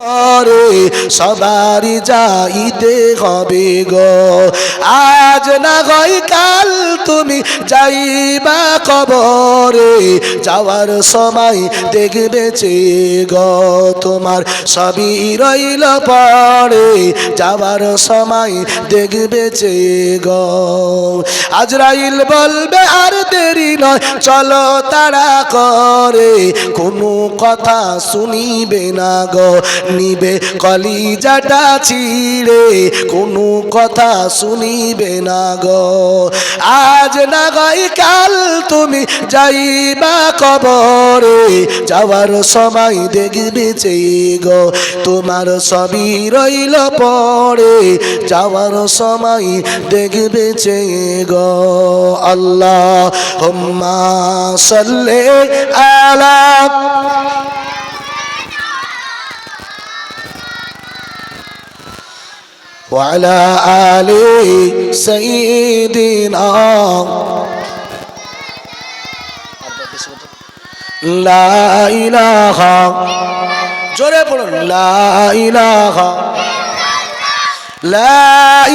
রে সবারই যাইতে হবে গো। আজ না হয় কাল তুমি যাইবা কবরে, যাওয়ার সময় দেখবে চেয়ে গো তোমার সবই রইল পড়ে, যাওয়ার সময় দেখবে চেয়ে গো। আজরাইল বলবে আর দেরি নয় চলো তাড়া করে, কোনো কথা শুনিবে না গো, নিবে কলিজাটা ছিঁড়ে, কোনো কথা শুনিবে না গো। আজ না হয় কাল তুমি যাইবা কবরে, যাওয়ার সময় দেখবে চেয়ে গো তোমার সবই রইল পড়ে, যাওয়ার সময় দেখবে চেয়ে গো। আল্লাহুম্মা সাল্লি আলা وعلى آل سيدنا لا إله জোরে পড়ুন লা ইলাহা লা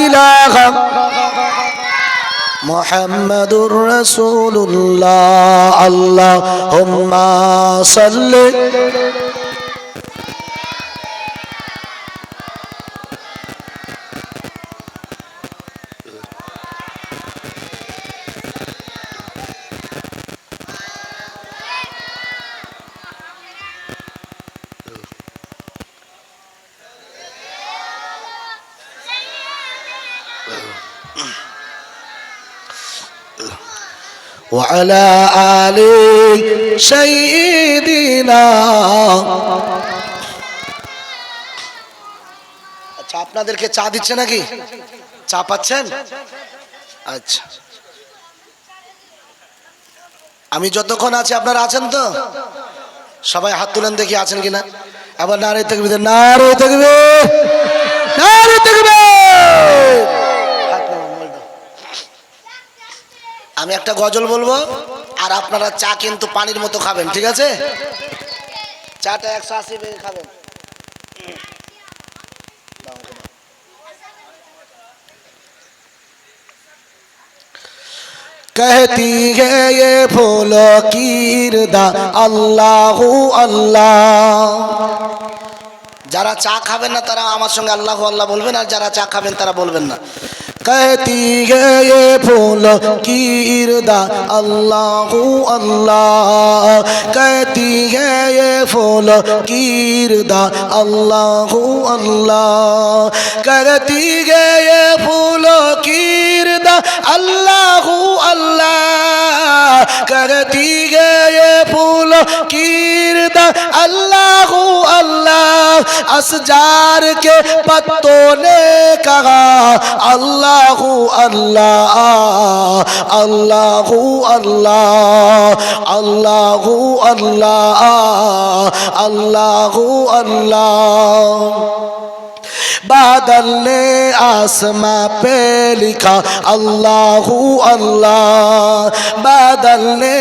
ইলাহা মুহাম্মাদুর রাসূলুল্লাহ। আল্লাহুম্মা সাল্লি وعلى آل سيدنا। আচ্ছা আপনাদেরকে চা দিচ্ছে নাকি? চা পাচ্ছেন? আচ্ছা আমি যতক্ষণ আছি আপনারা আছেন তো? সবাই হাত তুলেন দেখি আছেন কিনা। আবার নারে তাকবীর, নারে তাকবীর, নারে তাকবীর। আমি একটা গজল বলবো আর আপনারা চা কিন্তু পানির মতো খাবেন, ঠিক আছে? চাটা 180 টাকা খাবেন। कहती है ये फूलों की रदा अल्लाहु अल्लाह। যারা চা খাবেন না তারা আমার সঙ্গে আল্লাহু আল্লাহ বলবেন, আর যারা চা খাবেন তারা বলবেন না। कहती है ये फूलों की रदा अल्लाहु अल्लाह, कहती है ये फूलों की रदा अल्लाहु अल्लाह, करती है ये फूलों की रदा अल्लाहु अल्लाह, करती है ये फूलों की रदा अल्लाहु अल्लाह। असजार के पत्तों ने कहा अल्लाहु अल्लाह, अल्लाहु अल्लाह, अल्लाहु अल्लाह, अल्लाहु अल्लाह। बादल ने आसमां पे लिखा अल्लाहु अल्लाह, बादल ने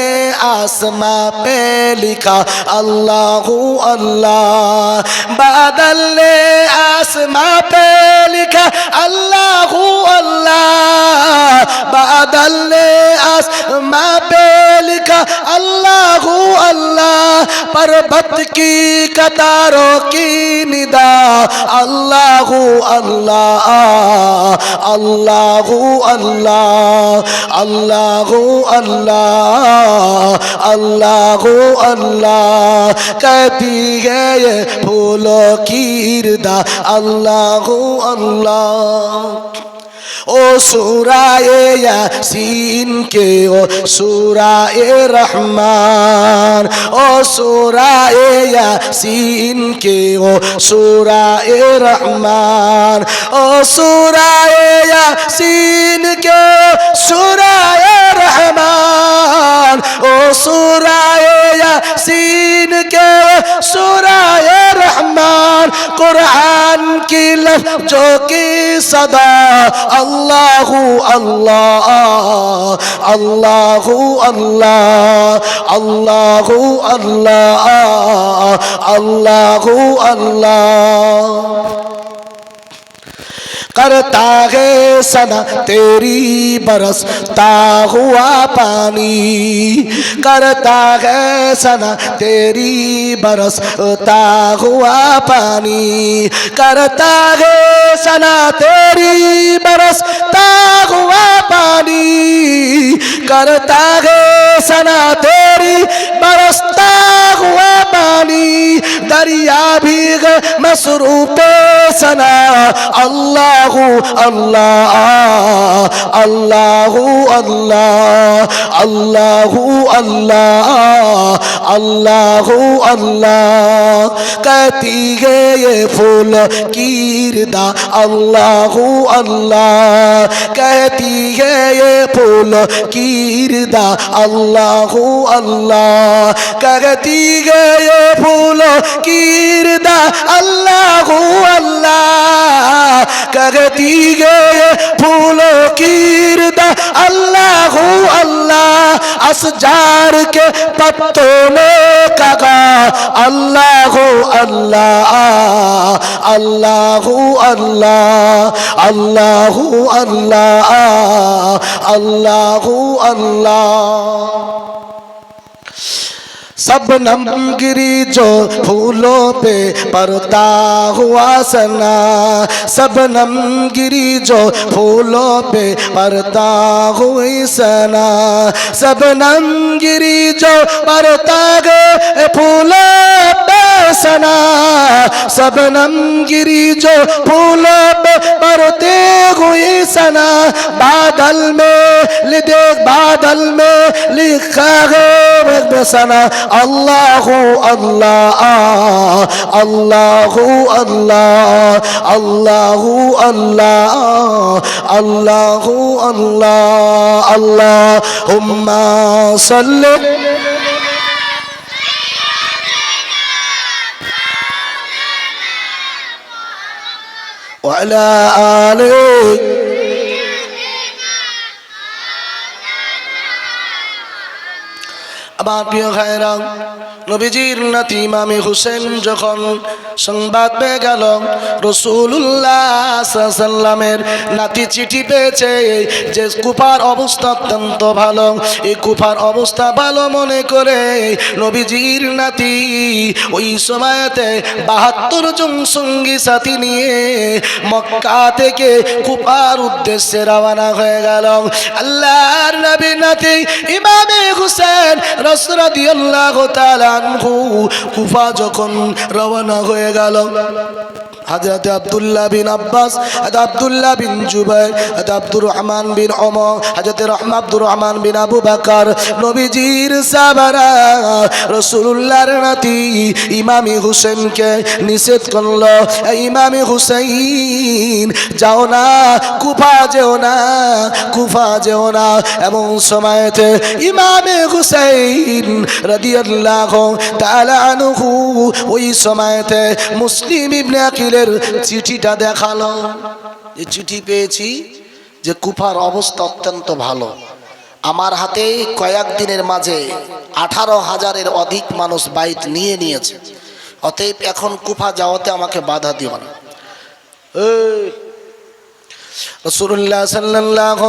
आसमां पे लिखा अल्लाहु अल्लाह, बादल ने आसमां पे लिखा अल्लाहु अल्लाह, बादल ने आसमां पे लिखा अल्लाहु अल्लाह। पर्वत की कतारों की निदा अल्लाहु अल्लाह, अल्लाहु अल्लाह, अल्लाहु अल्लाह, अल्लाहु अल्लाह। कहती है ये फूलों की रदा अल्लाहु अल्लाह। ओ सूराए यासीन के ओ सूराए रहमान, ओ सूराए यासीन के ओ सूराए रहमान, ओ सूराए यासीन के ओ सूराए रहमान, ओ सूराए यासीन के ओ सूराए रहमान। कुरान कुरान की लफ्जों की सदा अल्लाहु अल्लाह अल्लाहु अल्लाह अल्लाहु अल्लाह अल्लाहु अल्लाह करता है सना तेरी बरसता हुआ पानी करता है सना तेरी बरसता हुआ पानी करता है सना तेरी बरसता हुआ पानी करता है सना तेरी बरसता हुआ पानी दरिया भी मसरूफ सना अल्लाह अल्लाह अल्लाहु अल्लाह अल्लाहु अल्लाह अल्लाहु अल्लाह कहती है ये फूल कीरदा अल्लाहु अल्लाह कहती है ये फूल कीरदा अल्लाहु अल्लाह कहती है ये फूल कीरदा अल्लाहु अल्लाह कहती है फूलों की रिदा अल्लाह अल्लाह असजार के पत्तों में कहा अल्लाह अल्लाह अल्लाह अल्लाह अल्लाह अल्लाह अल्लाह अल्लाह सबनम गिरी जो फूलों पे पड़ता हुआ सना सबनम गिरी जो फूलों पे पड़ता हुई सना सबनम गिरी जो पड़ता गए फूलों पे सना सबनम गिरी जो फूलों पे पड़ते हुई सना बादल में लिखा है सना अल्लाहु अल्लाह अल्लाहु अल्लाह अल्लाहु अल्लाह अल्लाहु अल्लाह अल्लाहुम्मा सल्ली व अला आलिहि আমার প্রিয় ভাইরা নবীজির নাতি ইমামে হুসেন যখন সংবাদ পেয়ে গেল রাসূলুল্লাহ সাল্লাল্লাহু আলাইহি সাল্লামের নাতি চিঠি পেয়েছে যে কুফার অবস্থা অত্যন্ত ভালো এই কুফার অবস্থা ভালো মনে করে নবীজির নাতি ওই সময়তে 72 জন সঙ্গী সাথী নিয়ে মক্কা থেকে কুফার উদ্দেশ্যে রওনা হয়ে গেল আল্লাহর নবীর নাতি ইমামে হুসেন রাদিয়াল্লাহু তাআলা আনহু কুফা যখন রওনা হয়ে গেল হযরত আব্দুল্লাহ বিন আব্বাস হযরত আব্দুল্লাহ বিন জুবাইর হযরত আব্দুর রহমান বিন ওমর হযরত আব্দুর রহমান বিন আবু বকর নবীজির সাহাবারা রাসূলুল্লাহর নাতি ইমামে হুসেনকে নিষেধ করলো ইমামে হুসাইন যাও না কুফা যেও না কুফা যেও না এমন সময়তে ইমামে হুসাইন রাদিয়াল্লাহু তাআলা আনহু ওই সময়তে মুসলিম ইবনে আকিলের চিঠিটা দেখালো যে চিঠি পেয়েছি যে কুফার অবস্থা অত্যন্ত ভালো আমার হাতে কয়েকদিনের মাঝে 18,000-এর অধিক মানুষ বাইত নিয়েছে অতএব এখন কুফা যাওয়াতে আমাকে বাধা দিও না রাসূলুল্লাহ সাল্লাল্লাহু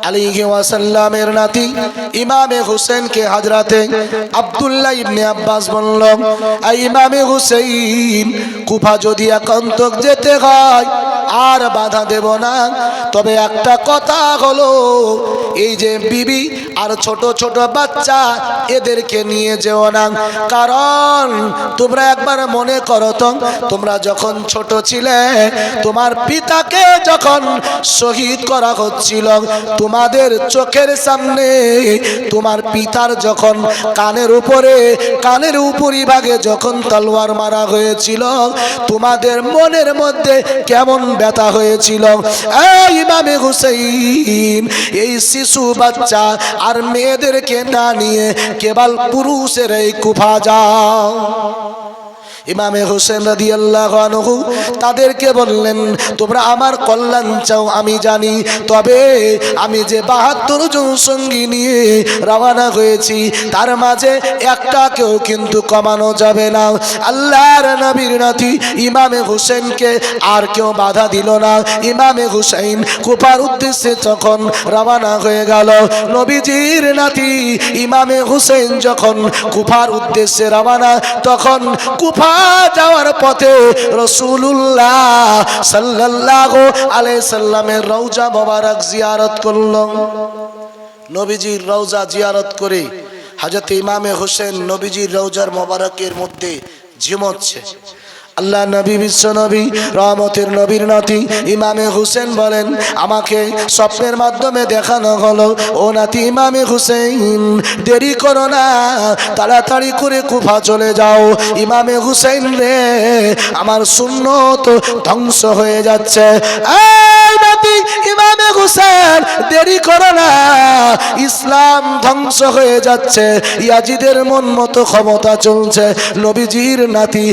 আলাইহি ওয়াসাল্লামের নাতি ইমামে হুসেনকে হযরতে আব্দুল্লাহ ইবনে আব্বাস বলল ইমামে হুসাইন কুফা যদি একান্ত যেতে হয় আর বাধা দেব না তবে একটা কথা হলো এই যে বিবি আর ছোট ছোট বাচ্চা এদেরকে নিয়ে যেও না কারণ তোমরা একবার মনে করো তো তোমরা যখন ছোট ছিলে তোমার পিতাকে যখন শহীদ করা হচ্ছিল তোমাদের চোখের সামনে তোমার পিতার যখন কানের উপরিভাগে যখন তলোয়ার মারা হয়েছিল তোমাদের মনের মধ্যে কেমন ব্যথা হয়েছিল ইমামে হুসাইন এই শিশু বাচ্চা আর মেয়েদেরকে না নিয়ে কেবল পুরুষের এই কুফা যাও ইমামে হোসেন রাদিয়াল্লাহু আনহু তাদেরকে বললেন, তোমরা আমার কল্যাণ চাও আমি জানি, তবে আমি যে ৭২ জন সঙ্গী নিয়ে রওনা হয়েছি তার মাঝে একটাকেও কিন্তু কমানো যাবে না। আল্লাহর নবীর নাতি ইমামে হোসেনকে আর কেউ বাধা দিল না। ইমামে হুসাইন কুফার উদ্দেশ্যে যখন রওনা হয়ে গেল, নবীজির নাতি ইমামে হুসেন যখন কুফার উদ্দেশ্যে রওনা, তখন কুফা যাওয়ার পথে রাসূলুল্লাহ সাল্লাল্লাহু আলাইহি সাল্লামের রওজা মোবারক জিয়ারত করল। নবীজির রওজা জিয়ারত করে হযরত ইমামে হোসেন নবীজির রওজার মোবারকের মধ্যে ঝিমোচ্ছে। আল্লাহ নবী বিশ্ব নবী রহমতের নবীর নাতি ইমামে হুসেন বলেন, আমাকে স্বপ্নের মাধ্যমে দেখানো হলো, ও নাতি ইমামে হুসেন দেরি করো না, তাড়াতাড়ি করে কুফা চলে যাও। ইমামে হুসেন রে, আমার সুন্নত ধ্বংস হয়ে যাচ্ছে। এই নাতি ইমামে হুসেন দেরি করো না, ইসলাম ধ্বংস হয়ে যাচ্ছে, ইয়াজিদের মন মতো ক্ষমতা চলছে। নবীজির নাতি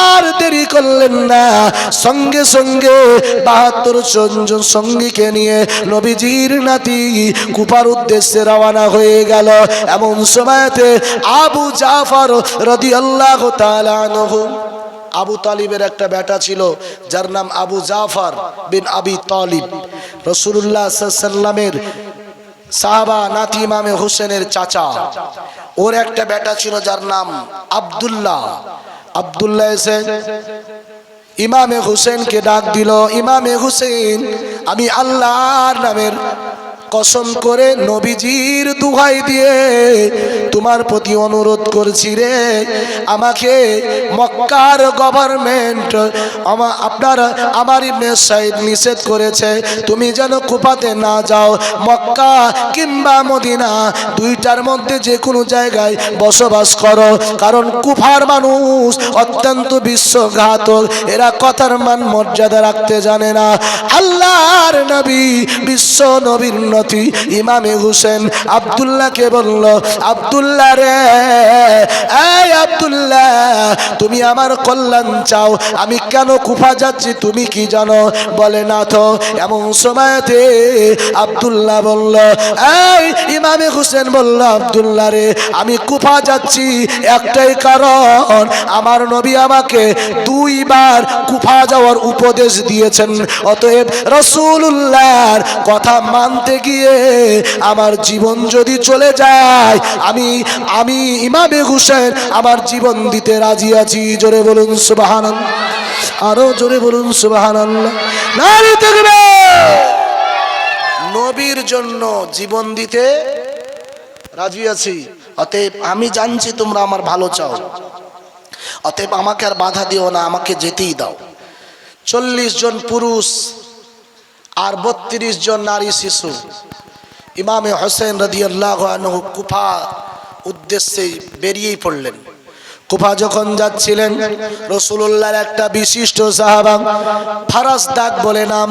আর দেরি করলেন না, সঙ্গে সঙ্গে ৭২ জন সঙ্গীকে নিয়ে নবীজির নাতি কুফার উদ্দেশ্যে রওনা হয়ে গেল। এমন সময়তে আবু জাফর রাদিয়াল্লাহু তাআলা আনহু, আবু তালিবের একটা বেটা ছিল যার নাম আবু জাফর বিন আবি তালিব, রাসূলুল্লাহ সাল্লাল্লাহু আলাইহি ওয়াসাল্লামের সাহাবা নাতি ইমামে হোসেনের চাচা। ওর একটা বেটা ছিল যার নাম আব্দুল্লাহ। আব্দুল্লাহ এসে ইমামে হুসেনকে ডাক দিল, ইমামে হুসেন, আমি আল্লাহর নামের কসম করে নবীজির দুহাই দিয়ে তোমার প্রতি অনুরোধ করছি রে, আমাকে মক্কার গভর্নমেন্ট আমার ইবনে সাইদ নিষেধ করেছে, তুমি যেন কুফাতে না যাও, মক্কা কিংবা মদিনা দুইটার মধ্যে যে কোনো জায়গায় বসবাস করো, কারণ কুফার মানুষ অত্যন্ত বিশ্বাসঘাতক, এরা কথার মান মর্যাদা রাখতে জানে না। আল্লাহর নবী বিশ্ব নবীর নতি ইমামে হুসেন আব্দুল্লাহকে বলল, আব্দুল্লাহ রে, এই আব্দুল্লাহ, তুমি আমার কল্যাণ চাও, আমি কেন কুফা যাচ্ছি তুমি কি জানো? বলে না তো। এমন সময়তে আব্দুল্লাহ বলল, এই ইমামে হুসেন বলল, আব্দুল্লাহ রে, আমি কুফা যাচ্ছি একটাই কারণ, আমার নবী আমাকে 2 বার কুফা যাওয়ার উপদেশ দিয়েছেন, অতএব রাসূলুল্লাহর কথা মানতে গিয়ে আমার জীবন যদি চলে যায়, আমি ইমামে হুসেন আমার জীবন দিতে রাজি আছি। জোরে বলুন সুবহানাল্লাহ, আরো জোরে বলুন সুবহানাল্লাহ। নারী তাকবীর। নবীর জন্য জীবন দিতে রাজি আছি, অতএব আমি জানছি তোমরা আমার ভালো চাও, অতএব আমাকে আর বাধা দিও না, আমাকে যেতেই দাও। 40 জন পুরুষ আর 32 জন নারী শিশু ইমামে হোসেন রাদিয়াল্লাহু আনহু কুফা উদ্দেশ্যে বেরিয়েই পড়লেন। কুফা যখন যাচ্ছিলেন, রাসূলুল্লাহর একটা বিশিষ্ট সাহাবা ফারাসদাক বলে নাম,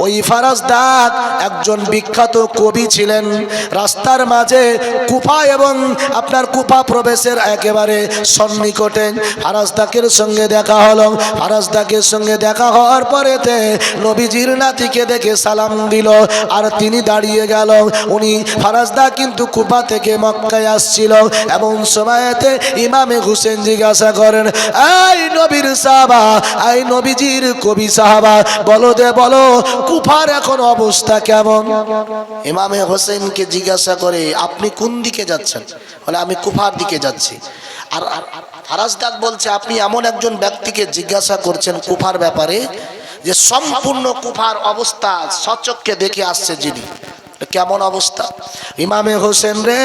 ওই ফারাসদাক একজন বিখ্যাত কবি ছিলেন। রাস্তার মাঝে কুফা এবং আপনার কুফা প্রবেশের একেবারে সন্নিকটে ফারাসদাকের সঙ্গে দেখা হলো। ফারাসদাকের সঙ্গে দেখা হওয়ার পরেতে নবীজির নাতিকে দেখে সালাম দিল আর তিনি দাঁড়িয়ে গেল। উনি ফারাসদাক কিন্তু কুফা থেকে মক্কায় আসছিল। এমন সময়তে ইমামে হুসেন জিজ্ঞাসা করেন, এই নবীর সাহাবা, এই নবীজির কবি সাহাবা, বলো দে বলো কুফার এখন অবস্থা কেমন? ইমামে হোসেনকে জিজ্ঞাসা করে, আপনি কোন দিকে যাচ্ছেন? বলে, আমি কুফার দিকে যাচ্ছি। আর ফারাসদাক বলছে, আপনি এমন একজন ব্যক্তিকে জিজ্ঞাসা করছেন কুফার ব্যাপারে যে সম্পূর্ণ কুফার অবস্থা সচক্ষে দেখে আসছে যিনি। কেমন অবস্থা? ইমামে হোসেন রে,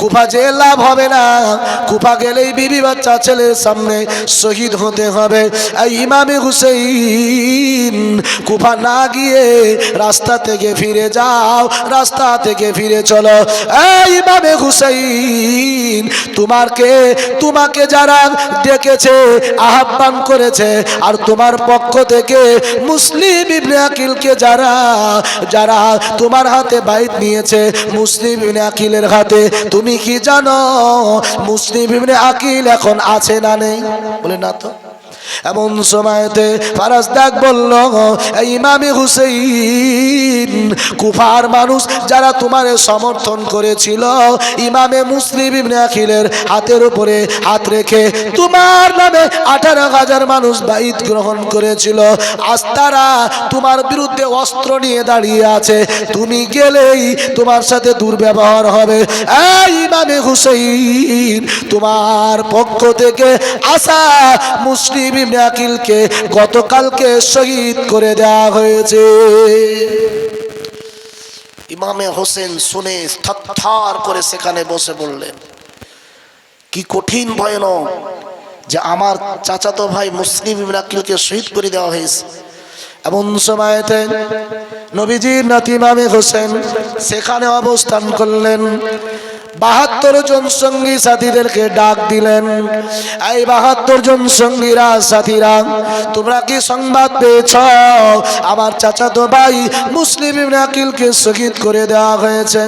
কুফা যে লাভ হবে না, কুফা গেলেই বিবি বাচ্চা ছেলের সামনে শহীদ হতে হবে। এই ইমামে হুসেন, কুফা না গিয়ে রাস্তা থেকে ফিরে যাও, রাস্তা থেকে ফিরে চলো। এই ইমামে হুসেন, তোমাকে যারা ডেকেছে, আহ্বান করেছে, আর তোমার পক্ষ থেকে মুসলিম ইবনে আকিলকে যারা তোমার হাতে বাইত নিয়েছে মুসলিম ইবনে আকিলের হাতে। তুমি কি জানো মুসলিম ইবনে আকিল এখন আছে না নেই? বলে না তো। এমন সময়তে ফারাজদাক বলল, এই ইমামে হুসাইন, কুফার মানুষ যারা তোমার সমর্থন করেছিল ইমামে মুসলিম ইবনে আকিলের হাতের উপরে হাত রেখে তোমার নামে 18,000 মানুষ বাইত গ্রহণ করেছিল, আজ তারা তোমার বিরুদ্ধে অস্ত্র নিয়ে দাঁড়িয়ে আছে। তুমি গেলেই তোমার সাথে দুর্ব্যবহার হবে। এই ইমামে হুসাইন, তোমার পক্ষ থেকে আসা মুসলিম ইবনে আকিলকে গতকালকে শহীদ করে দেওয়া হয়েছে। ইমামে হোসেন শুনে থরথর করে সেখানে বসে বললেন, কি কঠিন ভয়ানক যে আমার চাচাতো ভাই মুসলিম ইবনে আকিলকে শহীদ করে দেওয়া হয়েছে। এমন সময়তে নবীজির নাতি ইমামে হোসেন সেখানে অবস্থান করলেন। 72 জন সঙ্গী সাথীদেরকে ডাক দিলেন, এই 72 জন সঙ্গীরা সাথীরা, তোমরা কি সংবাদ পেয়েছ আমার চাচাতো ভাই মুসলিম ইবনে আকিলকে শহীদ করে দেওয়া হয়েছে?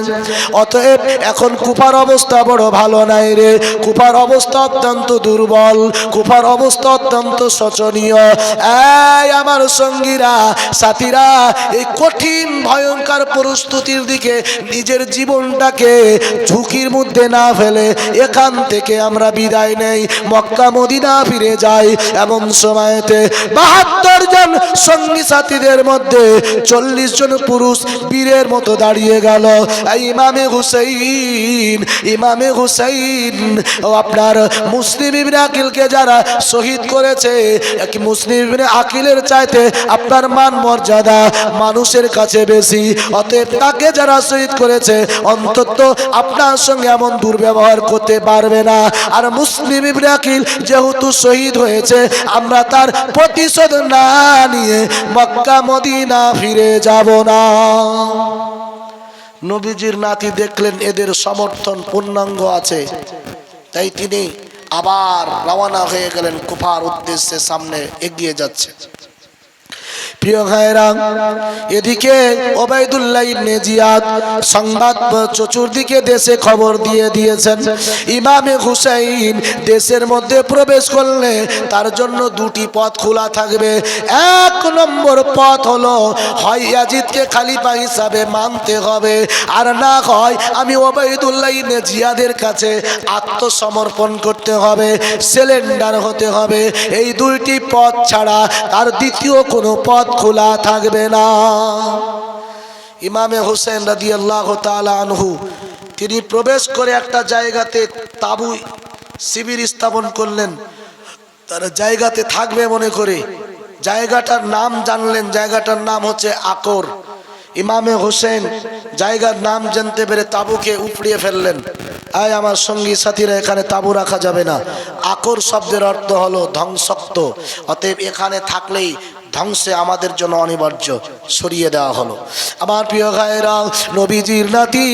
অতএব এখন কুফার অবস্থা বড় ভালো নাই রে, কুফার অবস্থা অত্যন্ত দুর্বল, কুফার অবস্থা অত্যন্ত শোচনীয়। এই আমার সঙ্গীরা সাথীরা, এই কঠিন ভয়ঙ্কর পরিস্থিতির দিকে নিজের জীবনটাকে ঝুঁকির মধ্যে না ফেলে এখান থেকে আমরা বিদায় নেই, মক্কা মদিনা ফিরে যাই। এমন সময়তে 72 জন সঙ্গী সাথীদের মধ্যে 40 জন পুরুষ বীরের মতো দাঁড়িয়ে গেল। ইমামে হুসাইন, ইমামে হুসাইন, আপনার মুসলিম ইবনে আকিলকে যারা শহীদ করেছে, মুসলিম ইবনে আকিলের চাইতে আপনার মান মর্যাদা মানুষের কাছে বেশি, অতএব তাকে যারা শহীদ করেছে অন্তত আপনার সঙ্গে এমন দুর্ব্যবহার করতে পারবে না। আর মুসলিম ইবনে আকিল যেহেতু শহীদ হয়েছে, আমরা তার প্রতিশোধ না নিয়ে মক্কা মদিনা ফিরে যাব না। নবীজির নাতি দেখলেন এদের সমর্থন পূর্ণাঙ্গ আছে, তাই তিনি আবার রওনা হয়ে গেলেন কুফার উদ্দেশ্যে, সামনে এগিয়ে যাচ্ছে। প্রিয় ভাইরা, এদিকে ওবাইদুল্লাহ ইবনে জিয়াদ সংবাদ চতুর্দিকে দেশে খবর দিয়ে দিয়েছেন, ইমামে হুসাইন দেশের মধ্যে প্রবেশ করলে তার জন্য দুটি পথ খোলা থাকবে। এক নম্বর পথ হলো হয় ইয়াজিদকে খলিফা হিসাবে মানতে হবে, আর না হয় আমি ওবাইদুল্লাহ ইবনে জিয়াদের কাছে আত্মসমর্পণ করতে হবে, সিলিন্ডার হতে হবে। এই দুইটি পথ ছাড়া তার দ্বিতীয় কোনো পথ খোলা থাকবে না। ইমামে হোসেন রাদিয়াল্লাহু তাআলা আনহু তিনি প্রবেশ করে একটা জায়গাতে তাবু শিবির স্থাপন করলেন, তারা জায়গাতে থাকবে মনে করে। জায়গাটার নাম জানলেন, জায়গাটার নাম হচ্ছে আকর। ইমামে হোসেন জায়গার নাম জানতে পেরে তাবুকে উপড়িয়ে ফেললেন। আয় আমার সঙ্গী সাথীরা, এখানে তাবু রাখা যাবে না। আকর শব্দের অর্থ হলো ধ্বংসক্ত, অতএব এখানে থাকলেই ধ্বংসে আমাদের জন্য অনিবার্য, সরিয়ে দেওয়া হলো। আমার প্রিয় ভাইরা, নবীজির নাতি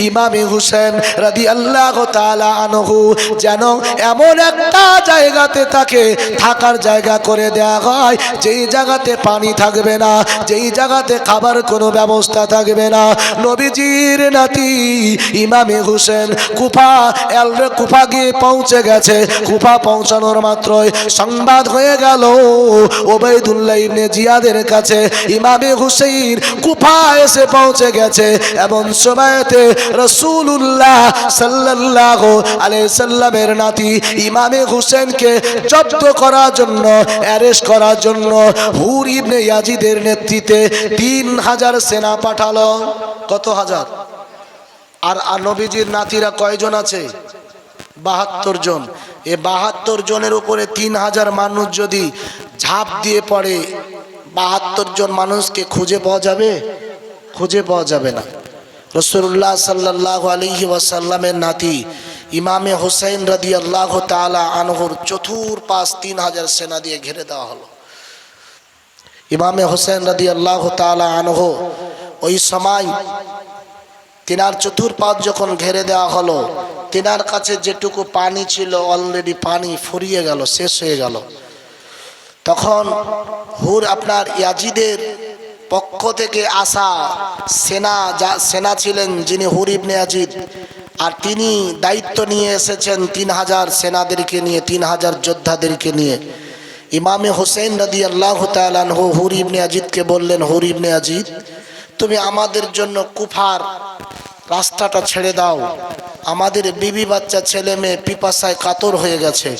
ইমামে হুসেন রাদিয়াল্লাহু তাআলা আনহু যেন এমন একটা জায়গাতে তাকে থাকার জায়গা করে দেওয়া হয়, যেই জায়গাতে পানি থাকবে না, যেই জায়গাতে খাবার কোনো ব্যবস্থা থাকবে না। নবীজির নাতি ইমামে হুসেন কুফা গিয়ে পৌঁছে গেছে। কুফা পৌঁছানোর মাত্রই সংবাদ হয়ে গেল ওবাইদুল্লাহ ইবনে জিয়াদের কাছে ইমামে হুসাইন কুফা এসে পৌঁছে গেছে। এমন সময়তে রাসূলুল্লাহ সাল্লাল্লাহু আলাইহি সাল্লামের নাতি ইমামে হুসেনকে জব্দ করার জন্য, অ্যারেস্ট করার জন্য হুর ইবনে ইয়াজিদের নেতৃত্বে 3000 সেনা পাঠালো। কত হাজার? আর নবীজির নাতিরা কয়জন আছে? 72 জন। এ 72 জনের উপরে 3000 মানুষ যদি ঝাঁপ দিয়ে পড়ে, 72 জন মানুষকে খুঁজে পাওয়া যাবে? খুঁজে পাওয়া যাবে না। রাসূলুল্লাহ সাল্লাল্লাহু আলাইহি ওয়াসাল্লামের নাতি ইমামে হুসাইন রাদিয়াল্লাহু তাআলা আনহুর চতুর্পাশ 3000 সেনা দিয়ে ঘিরে দেওয়া হলো। ইমামে হুসাইন রাদিয়াল্লাহু তাআলা আনহু ওই সময় তিনার চতুর্পাশ যখন ঘিরে দেওয়া হলো, তিনার কাছে যেটুকু পানি ছিল অলরেডি পানি ফুরিয়ে গেল, শেষ হয়ে গেল। তখন হুর আপনার ইয়াজিদের পক্ষ থেকে আসা সেনা ছিলেন যিনি হুর ইবনে ইয়াজিদ, আর তিনি দায়িত্ব নিয়ে এসেছেন 3000 সেনাদেরকে নিয়ে, 3000 যোদ্ধাদেরকে নিয়ে। ইমামে হোসেন রাদিয়াল্লাহু তাআলা আনহু হুর ইবনে ইয়াজিদকে বললেন, হুর ইবনে ইয়াজিদ, তুমি আমাদের জন্য কুফার রাস্তাটা ছেড়ে দাও, আমাদের বিবি বাচ্চা ছেলে মেয়ে পিপাসায় কাতর হয়ে গেছে,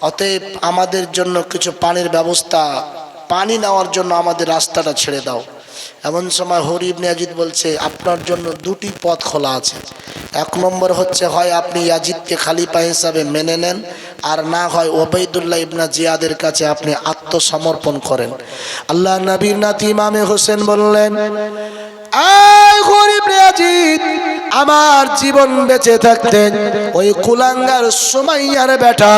অতএব আমাদের জন্য কিছু পানির ব্যবস্থা, পানি নেওয়ার জন্য আমাদের রাস্তাটা ছেড়ে দাও। এমন সময় হুর ইবনে ইয়াজিদ বলছে, আপনার জন্য দুটি পথ খোলা আছে। এক নম্বর হচ্ছে, হয় আপনি ইয়াজিদকে খলিফা হিসাবে মেনে নেন, আর না হয় ওবাইদুল্লাহ ইবনে জিয়াদের কাছে আপনি আত্মসমর্পণ করেন। আল্লাহ নবীর নাতি ইমামে হোসেন বললেন, এই হুর ইবনে ইয়াজিদ, আমার জীবন বেঁচে থাকতেন ওই কুলাঙ্গার সুমাইয়ার বেটা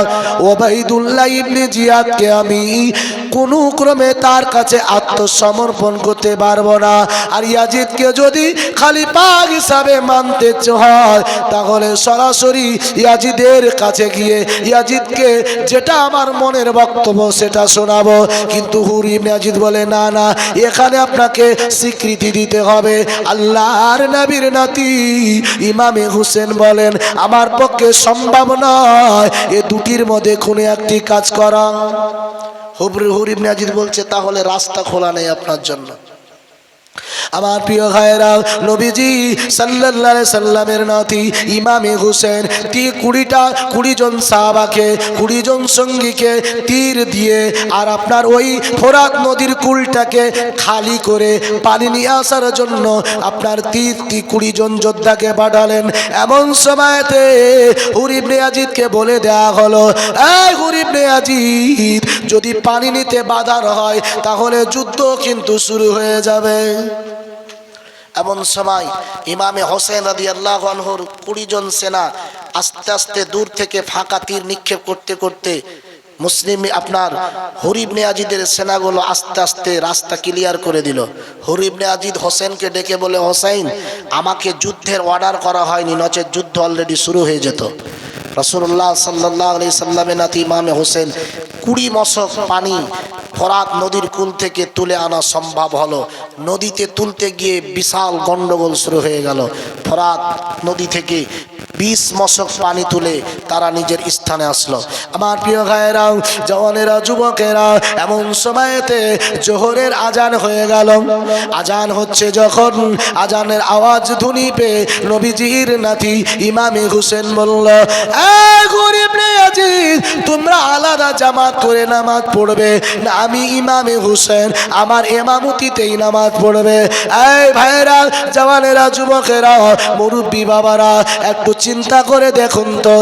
ওবাইদুল্লাহ ইবনে জিয়াদকে আমি কোনো ক্রমে তার কাছে আত্মসমর্পণ করতে পারবো না। আর ইয়াজিদকে যদি খলিফা হিসাবে মানতে হয়, তাহলে সরাসরি ইয়াজিদের কাছে গিয়ে ইয়াজিদকে যেটা আমার মনের বক্তব্য সেটা শোনাবো। কিন্তু হুর ইবনে ইয়াজিদ বলে, না না, এখানে আপনাকে স্বীকৃতি দিতে হবে। আল্লাহর নবীর নাতি ইমামে হোসেন বলেন, আমার পক্ষে সম্ভব নয় এ দুটির মধ্যে কোনো একটি কাজ করা। হুর ইবনে ইয়াজিদ বলছে, তাহলে রাস্তা খোলা নেই আপনার জন্য। আমার প্রিয় ভাইরা, নবীজি সাল্লাল্লাহু আলাইহি সাল্লামের নাতি ইমামে হোসেন 20 জন সাহাবাকে, 20 জন সঙ্গীকে তীর দিয়ে আর আপনার ওই ফোরাত নদীর কুলটাকে খালি করে পানি নিয়ে আসার জন্য আপনার 20 জন যোদ্ধাকে পাঠালেন। এমন সময়তে হুর ইবনে ইয়াজিদকে বলে দেয়া হলো, এই হুর ইবনে ইয়াজিদ, যদি পানি নিতে বাধা হয় তাহলে যুদ্ধ কিন্তু শুরু হয়ে যাবে। এমন সময় ইমামে হোসেন রাদিয়াল্লাহু আনহুর 20 জন সেনা আস্তে আস্তে দূর থেকে ফাঁকা তীর নিক্ষেপ করতে করতে মুসলিম আপনার হুর ইবনে ইয়াজিদের সেনাগুলো আস্তে আস্তে রাস্তা ক্লিয়ার করে দিল। হুর ইবনে ইয়াজিদ হোসেনকে ডেকে বলে, হোসেন, আমাকে যুদ্ধের অর্ডার করা হয়নি, নচেত যুদ্ধ অলরেডি শুরু হয়ে যেত। রাসূলুল্লাহ সাল্লাল্লাহু আলাইহি সাল্লামের নাতি ইমামে হোসেন 20 মশক পানি ফোরাত নদীর কুল থেকে তুলে আনা সম্ভব হলো। নদীতে তুলতে গিয়ে বিশাল গন্ডগোল শুরু হয়ে গেল। ফোরাত নদী থেকে 20 মশক পানি তুলে তারা নিজের স্থানে আসলো। আমার প্রিয় ভাইয়েরা, জওয়ানেরা, যুবকেরা, এমন সময়তে জোহরের আজান হয়ে গেল। আজান হচ্ছে যখন, আজানের আওয়াজ ধ্বনি পেয়ে নবীজির নাতি ইমামে হোসেন বলল, এই হুর ইবনে ইয়াজিদ, তোমরা আলাদা জামাত করে নামাজ পড়বে না আমি ইমামে হোসেন আমার ইমামতিতেই নামাজ পড়বে? এই ভাইয়েরা, জওয়ানেরা, যুবকেরা, মুরব্বী বাবারা, একটু চিন্তা করে দেখুন তো,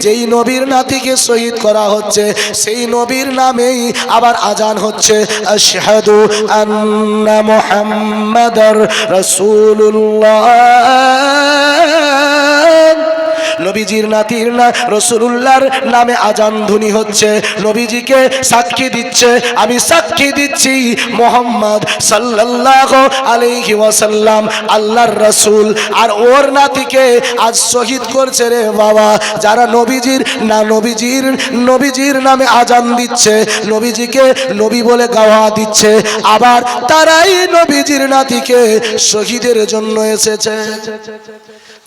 যেই নবীর নাতিকে শহীদ করা হচ্ছে সেই নবীর নামেই আবার আজান হচ্ছে, আশহাদু আন্না মুহাম্মাদার রাসূলুল্লাহ। নবীজির নাতির না রাসূলুল্লাহর নামে আজান ধ্বনি হচ্ছে, নবীজিকে সাক্ষী দিচ্ছে, আমি সাক্ষী দিচ্ছি মুহাম্মদ সাল্লাল্লাহু আলাইহি ওয়াসাল্লাম আল্লাহর রাসূল। আর ওর নাতিকে আজ শহীদ করছে রে বাবা, যারা নবীজির নামে আজান দিচ্ছে, নবীজিকে নবী বলে গাওয়া দিচ্ছে, আবার তারাই নবীজির নাতিকে শহীদের জন্য এসেছে।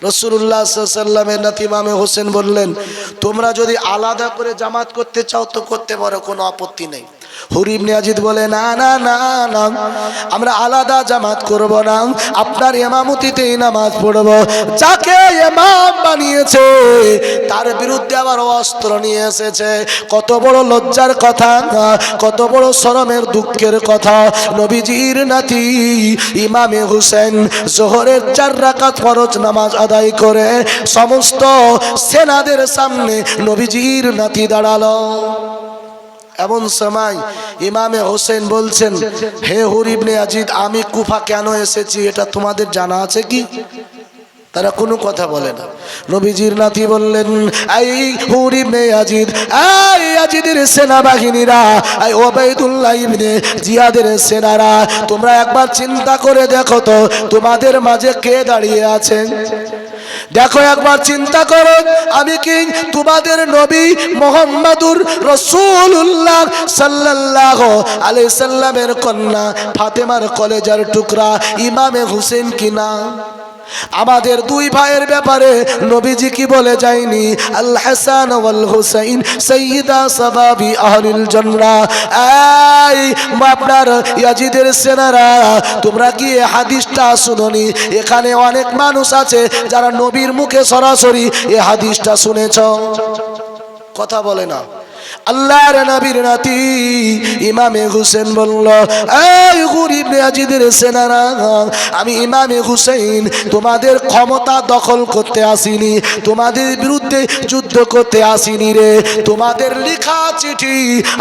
রাসূলুল্লাহ সাল্লাল্লাহু আলাইহি ওয়াসাল্লামের নাতি ইমামে হোসেন বললেন, তোমরা যদি আলাদা করে জামাত করতে চাও তো করতে পারো, কোনো আপত্তি নেই। হুর ইবনে ইয়াজিদ বলে, না না না না, আমরা আলাদা জামাত করব না, আপনার ইমামতিতেই নামাজ পড়ব। যাকে ইমাম বানিয়েছে তার বিরুদ্ধে আবার অস্ত্র নিয়ে এসেছে। কত বড় লজ্জার কথা, কত বড় শরমের দুঃখের কথা। নবীজির নাতি ইমামে হোসেন জোহরের 4 রাকাত ফরজ নামাজ আদায় করে সমস্ত সেনাদের সামনে নবীজির নাতি দাঁড়ালো। এমন সময় ইমামে হোসেন বলছেন, হে হুর ইবনে ইয়াজিদ, আমি কুফা কেন এসেছি এটা তোমাদের জানা আছে কি? তারা কোনো কথা বলে না। নবীজির নাতি বললেন, এই হুর ইবনে ইয়াজিদ, এই ইয়াজিদের সেনাবাহিনীরা, এই ওবাইদুল্লাহ ইবনে জিয়াদের সেনারা, তোমরা একবার চিন্তা করে দেখো তো তোমাদের মাঝে কে দাঁড়িয়ে আছেন? দেখো একবার চিন্তা করো, আমি কি তোমাদের নবী মুহাম্মাদুর রাসূলুল্লাহ সাল্লাল্লাহু আলাইহি সাল্লামের কন্যা ফাতেমার কলেজার টুকরা ইমামে হুসেন কিনা? আমাদের দুই ভাইয়ের ব্যাপারে নবীজি কি বলে যায়নি? আল হাসান ওয়াল হুসাইন সাইয়্যিদা সাবাবি আহলিল জান্নাহ। এই আপনার ইয়াজিদের সেনারা, তোমরা কি এই হাদিসটা শুনোনি? এখানে অনেক মানুষ আছে যারা নবীর মুখে সরাসরি এই হাদিসটা শুনেছো, কথা বলে না। আল্লাহর নবীর নাতি ইমামে হুসেন বলল, এই গরিব ইয়াজিদের সেনারা, আমি ইমামে হুসেন তোমাদের ক্ষমতা দখল করতে আসিনি, তোমাদের বিরুদ্ধে যুদ্ধ করতে আসিনি রে। তোমাদের লেখা চিঠি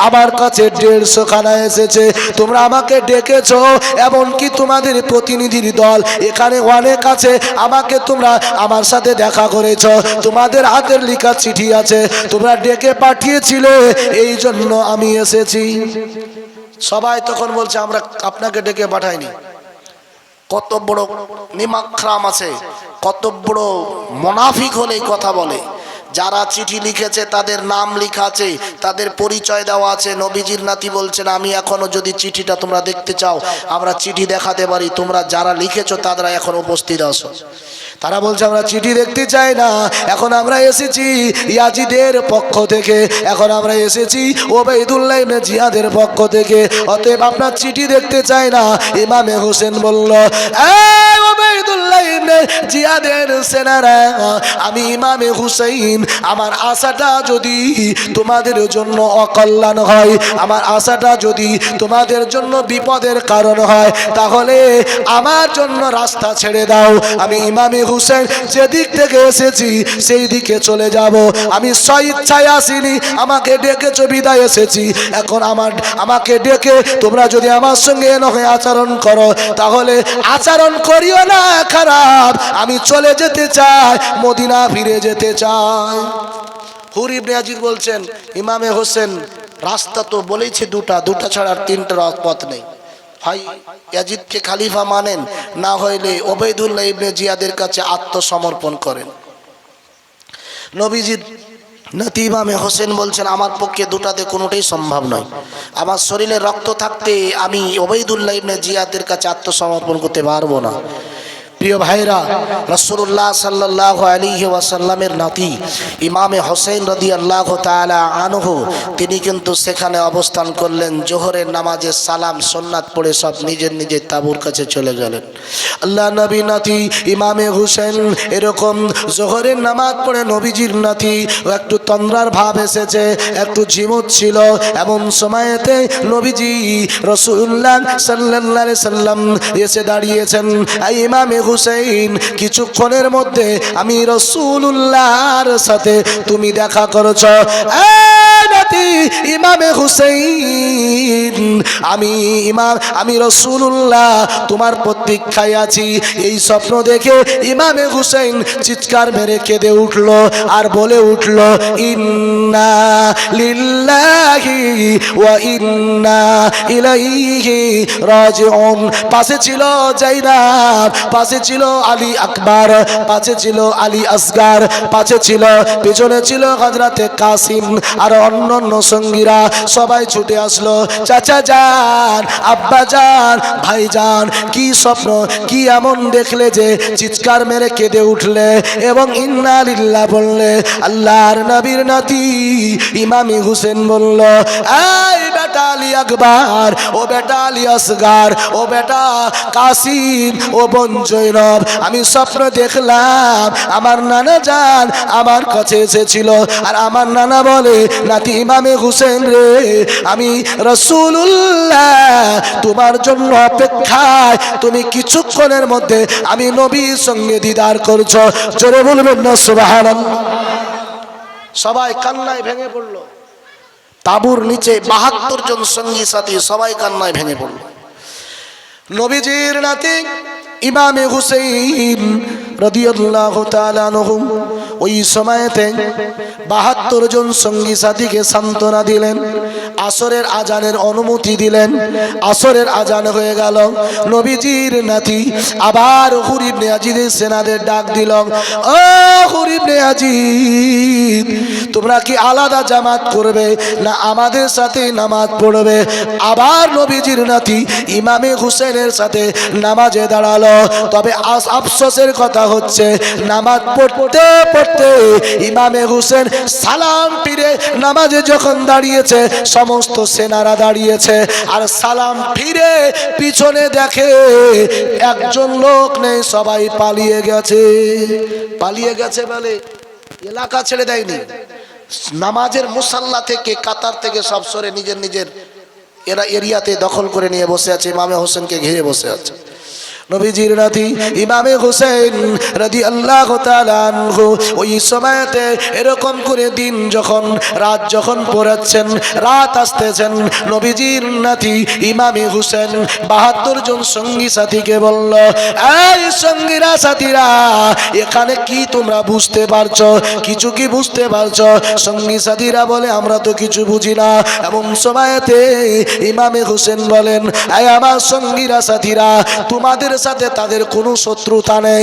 আমার কাছে 150 খানা এসেছে, তোমরা আমাকে ডেকেছো, এমনকি তোমাদের প্রতিনিধির দল এখানে অনেক আছে, আমাকে তোমরা আমার সাথে দেখা করেছো, তোমাদের হাতের লেখা চিঠি আছে, তোমরা ডেকে পাঠিয়েছিলে, এই জন্য আমি এসেছি। সবাই তখন বলছে আমরা আপনাকে ডেকে পাঠাইনি। কত বড় নিমাখরাম আছে, কত বড় মুনাফিক হলে কথা বলে। যারা চিঠি লিখেছে তাদের নাম লেখা আছে, তাদের পরিচয় দেওয়া আছে। নবীজির নাতি বলছেন, আমি এখনো যদি চিঠিটা তোমরা দেখতে চাও আমরা চিঠি দেখাতে পারি, তোমরা যারা লিখেছো তারা এখন উপস্থিত আছো। তারা বলছে আমরা চিঠি দেখতে চাই না, এখন আমরা এসেছি ইয়াজিদের পক্ষ থেকে, এখন আমরা এসেছি ওবাইদুল্লাহ ইবনে জিয়াদের পক্ষ থেকে, অতএব আপনার চিঠি দেখতে চাই না। ইমামে হোসেন বলল, এই ওবাইদুল্লাহ ইবনে জিয়াদের সেনারা, আমি ইমামে হুসাইন, আমার আশাটা যদি তোমাদের জন্য অকল্যাণ হয়, আমার আশাটা যদি তোমাদের জন্য বিপদের কারণ হয়, তাহলে আমার জন্য রাস্তা ছেড়ে দাও। আমি ইমামে হুসেন যেদিক থেকে এসেছি সেই দিকে চলে যাব, আমি স্বইচ্ছায় আসিনি, আমাকে ডেকেছো বিদায় এসেছি। এখন আমাকে ডেকে তোমরা যদি আমার সঙ্গে নহে আচরণ করো, তাহলে আচরণ করিও না খারাপ, আমি চলে যেতে চাই, মদিনা ফিরে যেতে চাই। হুর ইবনে ইয়াজিদ বলছেন, ইমামে হোসেন রাস্তা তো বলেছি দুটা ছাড়া আর তিনটা পথ নেই, হয় ইয়াজিদকে খলিফা মানেন, না হইলে ওবাইদুল্লাহ ইবনে জিয়াদের কাছে আত্মসমর্পণ করেন। নবীজি নাতি ইমামে হোসেন বলছেন, আমার পক্ষে দুটাতে কোনোটাই সম্ভব নয়, আমার শরীরে রক্ত থাকতে আমি ওবাইদুল্লাহ ইবনে জিয়াদের কাছে আত্মসমর্পণ করতে পারবো না। প্রিয় ভাইরা, রাসূলুল্লাহ সাল্লাল্লাহু আলাইহি ওয়াসাল্লামের নাতি ইমামে হোসেন রাদিয়াল্লাহু তাআলা আনহু, তিনি কিন্তু সেখানে অবস্থান করলেন। জোহরের নামাজের সালাম সুন্নাত পড়ে সব নিজের তাঁবুর কাছে চলে গেলেন। আল্লাহ নবী নাতি ইমামে হোসেন এরকম জোহরের নামাজ পড়ে নবীজির নাতি একটু তন্দ্রার ভাব এসেছে, একটু ঝিমুত ছিল, এমন সময়তে নবীজি রাসূলুল্লাহ সাল্লাল্লাহু আলাইহি সাল্লাম এসে দাঁড়িয়েছেন। ইমামে হুসাইন, কিছুক্ষণের মধ্যে আমি রাসূলুল্লাহর সাথে তুমি দেখা করেছ। ইমামে হুসাইন, আমি রাসূলুল্লাহ তোমার প্রতীক্ষায় আছি। এই স্বপ্ন দেখে ইমামে হুসাইন চিৎকার মেরে কেঁদে উঠল আর বলে উঠল, ইন্না লিল্লাহি ওয়া ইন্না ইলাইহি রাজিউন। পাশে ছিল যায়েনব, পাশে ছিল আলী আকবর, পাশে ছিল আলী আসগার, পাশে ছিল, পেছনে ছিল হযরতে কাসিম আর অন্যান্য সঙ্গীরা। সবাই ছুটে আসলো, চাচা যান, আব্বা যান, ভাই যান, কি স্বপ্ন, কি এমন দেখলে যে চিৎকার মেরে কেঁদে উঠলে এবং ইন্না লিল্লাহ বললে? আল্লাহর নবীর নাতি ইমামে হুসেন বলল, এই বেটা আলী আকবর, ও বেটা আলী আসগার, ও বেটা কাসিম, ও বোন জয়নব, আমি স্বপ্ন দেখলাম আমার নানা যান আমার কাছে এসেছিল, আর আমার নানা বলে, নাতি ইমামে হুসেন রে, আমি রাসূলুল্লাহ তোমার জন্য অপেক্ষায়, তুমি কিছুক্ষণের মধ্যে আমি নবীর সঙ্গে দিদার করছো। জোরে বলবেন না সুবহানাল্লাহ। সবাই কান্নায় ভেঙে পড়ল। তাঁবুর নিচে ৭২ জন সঙ্গী সাথী সবাই কান্নায় ভেঙে পড়ল। নবীজির নাতি ইমামে হুসাইন রাদিয়াল্লাহু তাআলা আনহু ওই সময়তে 72 জন সঙ্গী সাথীকে সান্ত্বনা দিলেন, আসরের আজানের অনুমতি দিলেন। আসরের আজান হয়ে গেল, নবীজির নাতি আবার হুর ইবনে আজিদের সেনাদের ডাক দিল, ও হুর ইবনে আজিদ, তোমরা কি আলাদা জামাত করবে না আমাদের সাথে নামাজ পড়বে? আবার নবীজির নাতি ইমামে হুসেনের সাথে নামাজে দাঁড়ালো। তবে আফসোসের কথা হচ্ছে, নামাজ পড়তে পড়তে ইমামে হুসেন সালাম ফিরে নামাজে যখন দাঁড়িয়েছে, সমস্ত সেনারা দাঁড়িয়েছে, আর সালাম ফিরে পিছনে দেখে একজন লোক নেই, সবাই পালিয়ে গেছে। পালিয়ে গেছে বলে এলাকা ছেড়ে দেয়নি, নামাজের মুসাল্লা থেকে, কাতার থেকে সব সরে নিজের নিজের এরিয়াতে দখল করে নিয়ে বসে আছে, ইমামে হোসেনকে ঘিরে বসে আছে। নবীজির নাতি ইমামে হুসেন রাদিয়াল্লাহু তাআলা আনহু ওই সময়তে এরকম করে দিন যখন, রাত যখন পড়াচ্ছেন, রাত আসতেছেন, নবীজির নাতি ইমামে হুসেন 72 জন সঙ্গী সাথীকে বলল, এই সঙ্গীরা সাথীরা, এখানে কি তোমরা বুঝতে পারছো? কিছু কি বুঝতে পারছো? সঙ্গী সাথীরা বলে, আমরা তো কিছু বুঝি না। এমন সময়তে ইমামে হুসেন বলেন, এই আমার সঙ্গীরা সাথীরা, তোমাদের সাথে তাদের কোনো শত্রুতা নেই,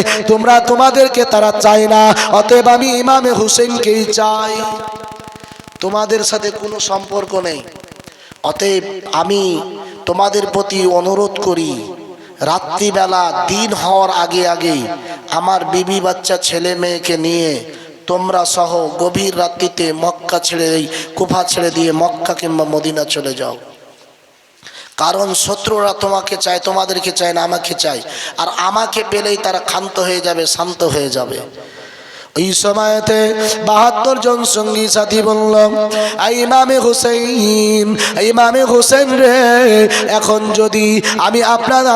তোমাদেরকে তারা চায় না, অতএব আমি ইমামে হুসেনকেই চাই, তোমাদের সাথে কোনো সম্পর্ক নেই। অতএব আমি তোমাদের প্রতি অনুরোধ করি, রাত্রিবেলা দিন হওয়ার আগে আগে আমার বিবি বাচ্চা ছেলে মেয়েকে নিয়ে তোমরা সহ গভীর রাত্রিতে মক্কা ছেড়ে, কুফা ছেড়ে দিয়ে মক্কা কিংবা মদিনা চলে যাও। কারণ শত্রুরা তোমাকে চায়, তোমাদেরকে চায় না, আমাকে চায়, আর আমাকে পেলেই তারা ক্ষান্ত হয়ে যাবে, শান্ত হয়ে যাবে। এই সময়তে 72 জন সঙ্গী সাথী বলল, ইমামে হুসেন, ইমামে হুসেন রে, এখন যদি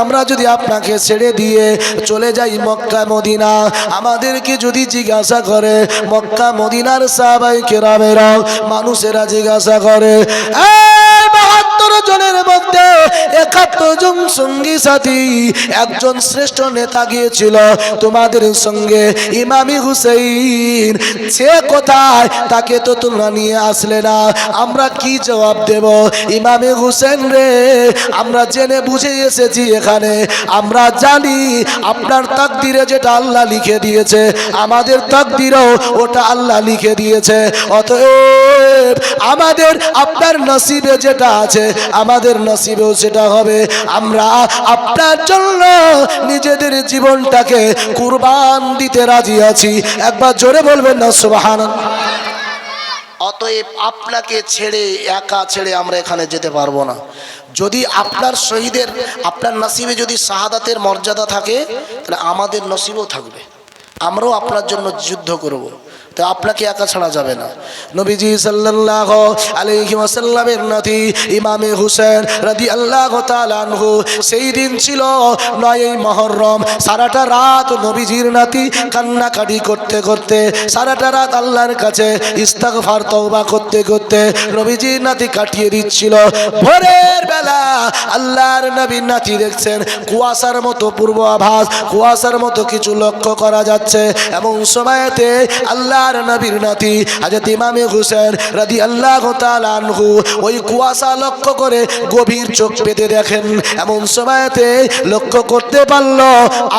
আমরা যদি আপনাকে ছেড়ে দিয়ে চলে যাই মক্কা মদিনা, আমাদেরকে যদি জিজ্ঞাসা করে, মক্কা মদিনার সাহাবায়ে কেরামেরা, মানুষেরা জিজ্ঞাসা করে, 72 জনের মধ্যে 71 জন সঙ্গী সাথী, একজন শ্রেষ্ঠ নেতা গিয়েছিল তোমাদের সঙ্গে, ইমামে হুসেন, সে কোথায়? তাকে তো তোমরা নিয়ে আসলে না, আমরা কি জবাব দেব? ইমামে হুসেন রে, আমরা জেনে বুঝে এসেছি এখানে, আমরা জানি আপনার তাকদিরে যেটা আল্লাহ লিখে দিয়েছে, আমাদের তাকদিরেও ওটা আল্লাহ লিখে দিয়েছে। অতএব আমাদের আপনার নসিবে যেটা আছে, আমাদের নসিবেও সেটা হবে। আমরা আপনার জন্য নিজেদের জীবনটাকে কুরবান দিতে রাজি আছি। একবার জোরে বলবেন না সুবহানাল্লাহ। অতএব আপনাকে ছেড়ে, একা ছেড়ে আমরা এখানে যেতে পারবো না। যদি আপনার শহীদের, আপনার নসিবে যদি শাহাদাতের মর্যাদা থাকে, তাহলে আমাদের নসিবেও থাকবে, আমরাও আপনার জন্য যুদ্ধ করব, তো আপনাকে একা ছাড়া যাবে না। নবীজি সাল্লাল্লাহু আলাইহি ওয়াসাল্লামের নাতি ইমামে হুসেন রাদিয়াল্লাহু তাআলা আনহু, সেই দিন ছিল 9ই মুহররম। সারাটা রাত নবীজির নাতি কান্নাকাটি করতে করতে, সারাটা রাত আল্লাহর কাছে ইস্তিগফার তওবা করতে করতে নবীজির নাতি কাটিয়ে দিচ্ছিল। ভোরের বেলা আল্লাহর নবীর নাতি দেখছেন কুয়াশার মতো পূর্বাভাস, কুয়াশার মতো কিছু লক্ষ্য করা যাচ্ছে। এমন সময়তে আল্লাহর নবীর নাতি হযরত ইমামে হুসেন রাদিয়াল্লাহু তাআলা আনহু ওই কুয়াশা লক্ষ্য করে গভীর চোখ পেতে দেখেন। এমন সময়তে লক্ষ্য করতে পারল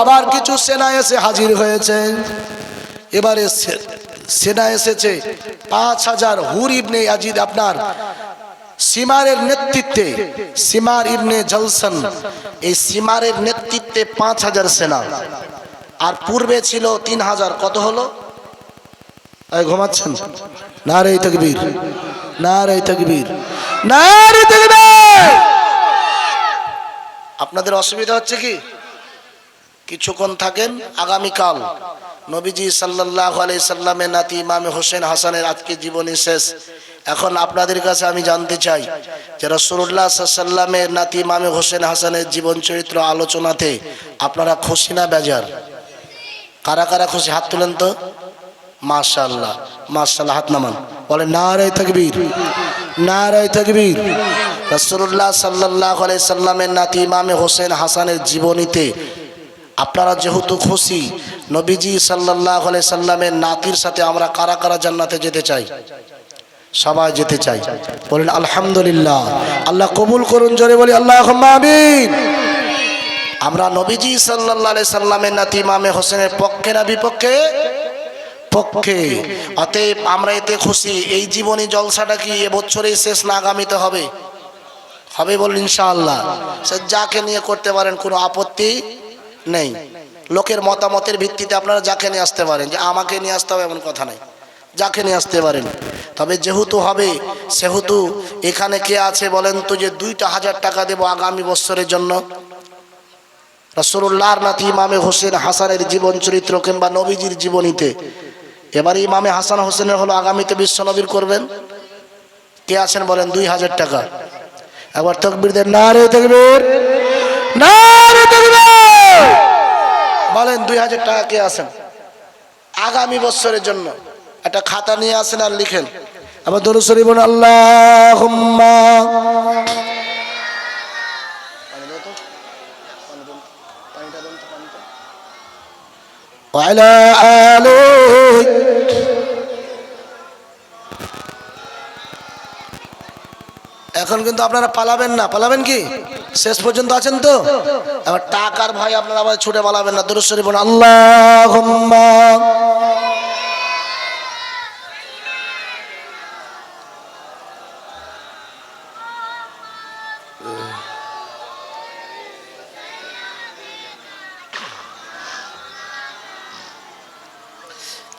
আবার কিছু সেনা এসে হাজির হয়েছে। এবারে সেনা এসেছে 5000 হুর ইবনে ইয়াজিদ, আপনার সিমারের নেতৃত্বে, সিমার ইবনে জলসন, এই সিমারের নেতৃত্বে 5000 সেনা, আর পূর্বে ছিল 3000। কত হলো? ঘুমাচ্ছেন? নারে তাকবীর, নারে তাকবীর, নারে তাকবীর। আপনাদের অসুবিধা হচ্ছে কি? কিছুক্ষণ থাকেন, আগামীকাল নবীজি সাল্লাল্লাহু আলাইহি সাল্লামের নাতি ইমামে হোসেন হাসানের আজকে জীবনী শেষ। এখন আপনাদের কাছে আমি জানতে চাই যে রাসূলুল্লাহ সাল্লাল্লাহু আলাইহি সাল্লামের নাতি ইমামে হোসেন হাসানের জীবন চরিত্র আলোচনাতে আপনারা খুশি না বেজার? কারা কারা খুশি? হাত তুলেন তো। মাশাআল্লাহ, মাশাআল্লাহ, হাত নামান, বলেন নারে তাকবীর, নারে তাকবীর। রাসূলুল্লাহ সাল্লাল্লাহু আলাইহি সাল্লামের নাতি ইমামে হোসেন হাসানের জীবনীতে আপনারা যেহেতু খুশি, নবীজি সাল্লাল্লাহু আলাইহি সাল্লামের নাতির সাথে আমরা কারা কারা জান্নাতে যেতে চাই? সবাই যেতে চাই, বলেন আলহামদুলিল্লাহ। আল্লাহ কবুল করুন, জোরে বলি আল্লাহুম্মা আমিন। আমরা নবীজি সাল্লাল্লাহু আলাইহি সাল্লামের নাতি ইমামে হোসেনের পক্ষে না বিপক্ষে? পক্ষে। অতএব আমরা এতে খুশি। এই জীবনী জলসাটা কি এবছরেই শেষ না আগামীতে হবে? হবে বলুন ইনশাআল্লাহ। সে যাকে নিয়ে করতে পারেন, কোনো আপত্তি নেই। লোকের মতামতের ভিত্তিতে আপনারা যাকে নিয়ে আসতে পারেন, যে আমাকে নিয়ে আসতে হবে এমন কথা নাই, যাকে নিয়ে আসতে পারেন। তবে যেহেতু হবে সেহেতু এখানে কে আছে বলেন তো যে 2,000 টাকা দেব আগামী বছরের জন্য? রাসূলুল্লাহর নাতি ইমামে হোসেন হাসানের জীবন চরিত্র কিংবা নবীজির জীবনীতে এবারে ইমামে হাসান হোসেনের হলো আগামীতে বিশ্ব নবীর করবেন। কে আছেন বলেন? 2,000 টাকা। একবার তাকবীর দেন, নারে তাকবীর, নারে তাকবীর বলেন। 2,000 টাকা কে আছেন আগামী বছরের জন্য? একটা খাতা নিয়ে আসেন আর লিখেন। আবার দরুদ শরীফ বলুন, আল্লাহুম্মা ওয়া আলা আলিহি। এখন কিন্তু আপনারা পালাবেন না, পালাবেন কি? শেষ পর্যন্ত আছেন তো? আবার টাকার ভয় আপনারা আবার ছুটে পালাবেন না। দরুদ শরীফ বলুন, আল্লাহুম্মা।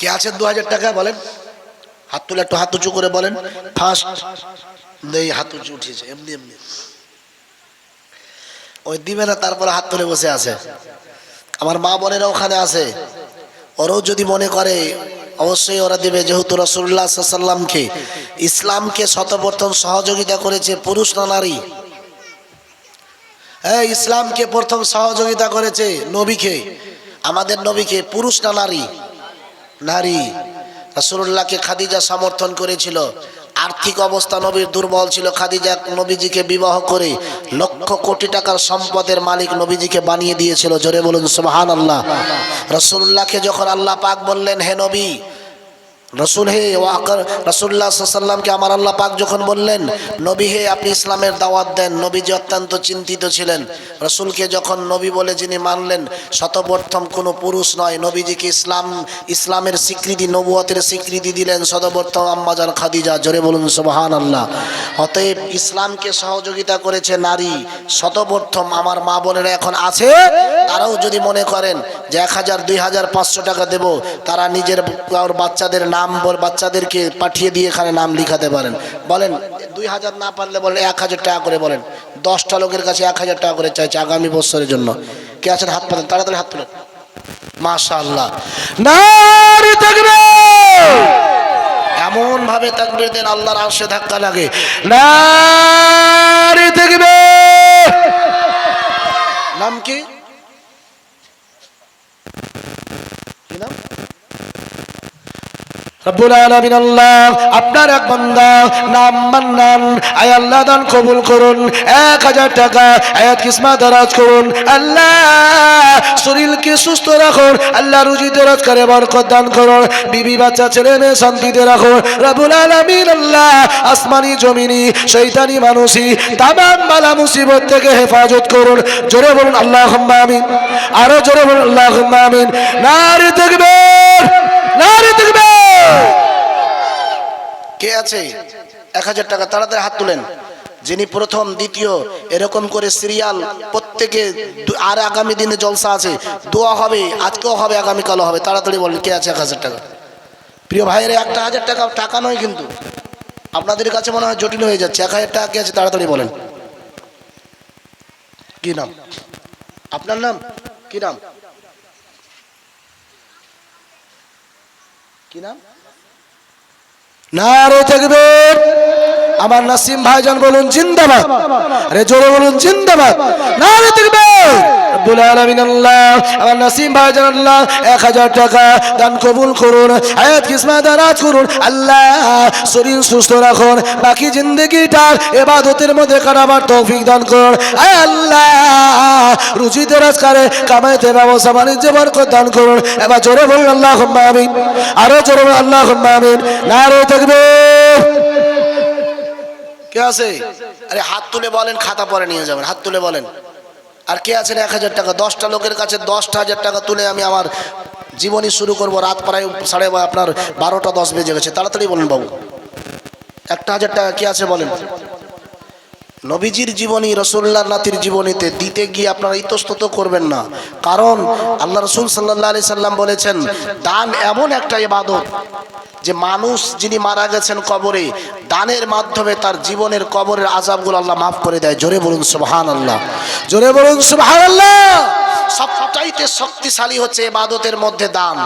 কে আছেন 2,000 টাকা বলেন? হাত তুলে, একটু হাত উঁচু করে বলেন। ফার্স্ট নেই, হাত উঁচু উঠিয়েছে এমনি এমনি, ওই দিবে না, তারপরে হাত তুলে বসে আছে। আমার মা বোনেরা ওখানে আছে, ওরাও যদি মনে করে অবশ্যই ওরা দিবে। যেহেতু রাসূলুল্লাহ সাল্লাল্লাহু আলাইহি সাল্লামকে, ইসলামকে সর্বপ্রথম সহযোগিতা করেছে পুরুষ না নারী? হ্যাঁ, ইসলামকে প্রথম সহযোগিতা করেছে নবীকে, আমাদের নবীকে, পুরুষ না নারী? নারী। রাসূলুল্লাহকে খাদিজা সমর্থন করেছিল। আর্থিক অবস্থা নবীর দুর্বল ছিল, খাদিজা নবীজিকে বিবাহ করে লক্ষ কোটি টাকার সম্পদের মালিক নবীজিকে বানিয়ে দিয়েছিল। জোরে বলুন সুবহানাল্লাহ। রাসূলুল্লাহকে যখন আল্লাহ পাক বললেন, হে নবী, রসুল হে রাসূলুল্লাহ সাল্লাল্লাহু আলাইহি সাল্লামকে আমার আল্লাহ পাক যখন বললেন, নবী হে আপনি ইসলামের দাওয়াত দেন, নবীজি অত্যন্ত চিন্তিত ছিলেন। রসুলকে যখন নবী বলে যিনি মানলেন, সর্বপ্রথম কোনো পুরুষ নয়, নবীজিকে ইসলামের স্বীকৃতি, নবুয়তের স্বীকৃতি দিলেন সর্বপ্রথম আম্মাজান খাদিজা। জোরে বলুন সুবহানাল্লাহ। অতএব ইসলামকে সহযোগিতা করেছে নারী সর্বপ্রথম। আমার মা বোনেরা এখন আছে, তারাও যদি মনে করেন যে 1,000, 2,000, 500 টাকা দেব, তারা নিজের বাচ্চাদের নাম, বাচ্চাদেরকে পাঠিয়ে দিয়ে এখানে নাম লিখাতে পারেন। বলেন 2,000 না পারলে বলেন 1,000 টাকা করে বলেন। 10টা লোকের কাছে 1,000 টাকা করে চাইছে আগামী বছরের জন্য। কে আছেন হাত পাতেন? তাড়াতাড়ি হাত তুলেন। মাশাআল্লাহ, নারে তাকবীর। এমন ভাবে তাকবীর দেন আল্লাহর আরশে ধাক্কা লাগে। নারে তাকবীর। নাম কি? কি নাম? রব্বুল আলামিন আল্লাহ, আপনার এক বান্দা নাম মান্নান, আয় আল্লাহ দান কবুল করুন। 1,000 টাকা আয়াত কিসমা দারাজ করুন। আল্লাহ শরীরকে সুস্থ রাখুন, আল্লাহ রুজিতে রোজগারে বরকত দান করুন, বিবি বাচ্চা ছেলে মেয়ে শান্তিতে রাখুন। রব্বুল আলামিন আল্লাহ আসমানি জমিনি শয়তানি মানুষি তামাম বালা মুসিবত থেকে হেফাজত করুন। জোরে বলুন আল্লাহুম্মা আমিন। আরো জোরে বলুন আল্লাহুম্মা আমিন। নারে তাকবীর, নারে তাকবীর। কে আছে 1,000 টাকা? তাড়াতাড়ি হাত তুলেন। যিনি প্রথম, দ্বিতীয়, এরকম করে সিরিয়াল প্রত্যেকে। আর আগামী দিনে জলসা আছে, দোয়া হবে, আজকেও হবে, আগামীকালও হবে। তাড়াতাড়ি বলেন কে আছে 1,000 টাকা? প্রিয় ভাইয়েরা, 1,000 টাকা টাকা নয় কিন্তু, আপনাদের কাছে মনে হয় জটিল হয়ে যাচ্ছে। 1,000 টাকা কে আছে? তাড়াতাড়ি বলেন। কি নাম আপনার? নাম কি? নাম কি? নাম? নারে তাকবীর। আমার নাসিম ভাইজান বলুন জিন্দাবাদ। আরে জোরে বলুন জিন্দাবাদ। নারে তাকবীর। রব্বুল আলামিন আল্লাহ আমার নাসিম ভাইজান আল্লাহ 1000 টাকা দান কবুল করুন, হায়াত কিসমত দারাজ করুন আল্লাহ, শরীর সুস্থ রাখুন, বাকি জিন্দেগিটা ইবাদতের মধ্যে কাটাবার তৌফিক দান করুন আল্লাহ, রুজি দরাজ করে কামাইতে ব্যবসা বাণিজ্যে বরকত দান করুন। এবার জোরে বলুন আল্লাহুম্মা আমিন, আরো জোরে বলুন আল্লাহুম্মা আমিন। নারে তাকবীর। কে আছে? আরে হাত তুলে বলেন, খাতা পরে নিয়ে যাবেন, হাত তুলে বলেন। আর কে আছেন 1000 টাকা? 10টা লোকের কাছে 10,000 টাকা তুলে আমি আমার জীবনী শুরু করব। রাত প্রায় আপনার 12টা 10 বেজে গেছে, তাড়াতাড়ি বলেন বাবু। 1000 টাকা কে আছে বলেন? নবীজির জীবনী, রাসূলুল্লাহর নাতির জীবনীতে দিতে গিয়ে আপনারা ইতস্তত করবেন না, কারণ আল্লাহ রাসূল সাল্লাল্লাহু আলাইহি সাল্লাম বলেছেন দান এমন একটা ইবাদত যে মানুষ যিনি মারা গেছেন কবরে, দানের মাধ্যমে তার জীবনের কবরের আযাবগুলো আল্লাহ মাফ করে দেয়। জোরে বলুন সুবহানাল্লাহ, জোরে বলুন সুবহানাল্লাহ। সবচাইতে শক্তিশালী হচ্ছে ইবাদতের মধ্যে দান।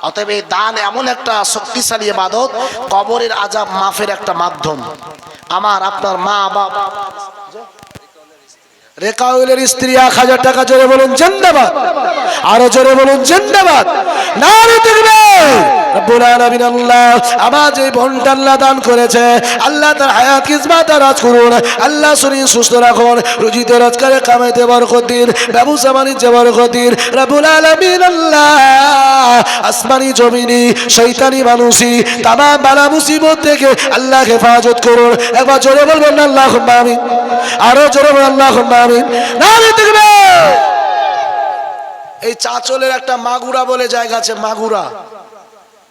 অতএব এই দান এমন একটা শক্তিশালী ইবাদত, কবরের আযাব মাফের একটা মাধ্যম। আমার আপনার মা বাবা, রেকাউলের স্ত্রী 1000 টাকা, জোরে বলুন জিন্দাবাদ, আরো জোরে বলুন জিন্দাবাদ। নারে তাকবীর। রব্বুল আলামিন আল্লাহ আমার যে বোনটা আল্লাহ দান করেছে আল্লাহ তার হায়াত কিসমত দারাজ করুন আল্লাহ, শরীর সুস্থ রাখুন, রুজিতে রোজগারে কামাইতে বরকত দিন, ব্যবসা বাণিজ্যে বরকত দিন। রব্বুল আলামিন আল্লাহ আসমানি জমিনি শয়তানি মানুষি তামাম বালা মুসিবত থেকে আল্লাহ হেফাজত করুন। একবার জোরে বলবেন আল্লাহুম্মা আমিন, আরো জোরে বলুন আল্লাহুম্মা আমিন। নারে তাকবীর। এই চাচলের একটা মাগুরা বলে জায়গা আছে, মাগুরা।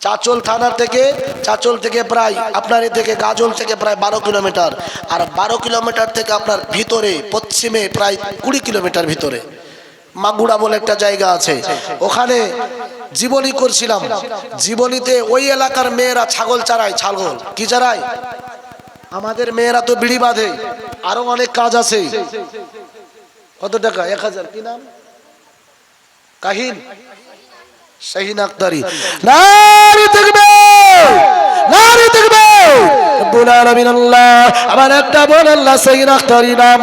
চাচল থানা থেকে, চাচল থেকে প্রায় আপনার এ থেকে গাজল থেকে প্রায় 12 কিলোমিটার, আর 12 কিলোমিটার থেকে আপনার ভিতরে পশ্চিমে প্রায় 20 কিলোমিটার ভিতরে মাগুরা বলে একটা জায়গা আছে। ওখানে জীবনী করছিলাম। জীবনীতে ওই এলাকার মেয়েরা ছাগল চড়ায়। ছাগল কি চড়ায়? আমাদের মেয়েরা তো বিড়ি বাঁধে, আরো অনেক কাজ আছে। কত টাকা? 1000। কি নাম? কাহিন শাহিন আক্তারি। নারে তাকবীর, নারে তাকবীর। রব্বুল আলামিন আল্লাহ আমার একটা বোন আল্লাহ শাহিন আক্তারি নাম,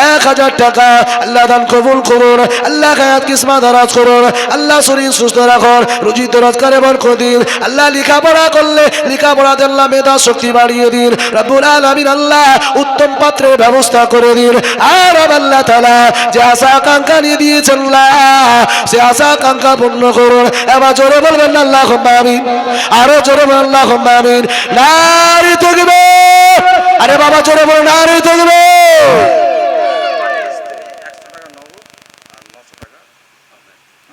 1000 টাকা আল্লাহ দান কবুল করুন আল্লাহ, হায়াত কিসমত দারাজ করুন আল্লাহ, শরীর সুস্থ রাখুন, রুজিতে রোজগারে বরকত দিন আল্লাহ, লেখাপড়া করলে লেখাপড়াতে আল্লাহ মেধা শক্তি বাড়িয়ে দিন। রব্বুল আলামিন আল্লাহ উত্তম পাত্রের ব্যবস্থা করে দিন। আর আল্লাহ তাআলা যে আশা আকাঙ্ক্ষা নিয়ে দিয়েছেন আল্লাহ, সে আশা আকাঙ্ক্ষা পূর্ণ করুন। এবার জোরে বলবেন আল্লাহুম্মা আমিন, আরো জোরে বলবেন আল্লাহুম্মা আমিন। নারে তাকবীর। আরে বাবা জোরে বলুন নারে তাকবীর।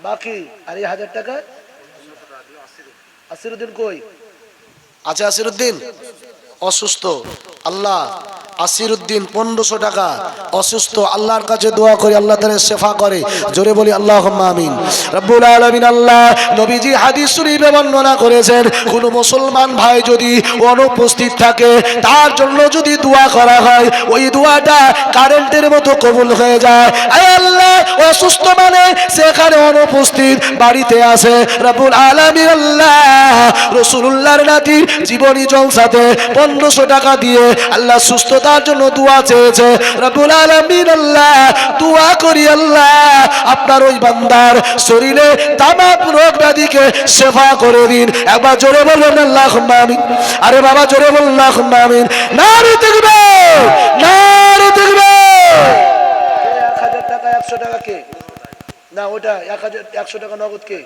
বাকি আর 1000 টাকা আসিরুদ্দিন কই আছে? আসিরুদ্দিন অসুস্থ, আল্লাহ আসিরুদ্দিন 1500 টাকা অসুস্থ, আল্লাহর কাছে দোয়া করি আল্লাহ তাআলা শেফা করে। জোরে বলি আল্লাহুম্মা আমিন। রব্বুল আলামিন আল্লাহ নবীজি হাদিস শরীফে বর্ণনা করেছেন, কোন মুসলমান ভাই যদি অনুপস্থিত থাকে তার জন্য যদি দোয়া করা হয়, ওই দোয়াটা কারেন্টের মতো কবুল হয়ে যায়। আয় আল্লাহ অসুস্থ মানে সেখানে অনুপস্থিত, বাড়িতে আছে। রব্বুল আলামিন আল্লাহ রাসূলুল্লাহর নাতি জীবনী জলসাতে 1500 টাকা দিয়ে আল্লাহ সুস্থতার জন্য দোয়া চেয়েছে। রব্বুল আলামিন আল্লাহ দোয়া করি আল্লাহ আপনার ওই বান্দার শরীরে তামাম রোগ ব্যাধিকে শেফা করে দিন। একবার জোরে বলবেন আল্লাহুম্মা আমিন। আরে বাবা জোরে বলুন আল্লাহুম্মা আমিন। নারে তাকবীর, নারে তাকবীর। 1000 টাকা 100 টাকা কে? না ওটা 100 টাকা নগদ কে?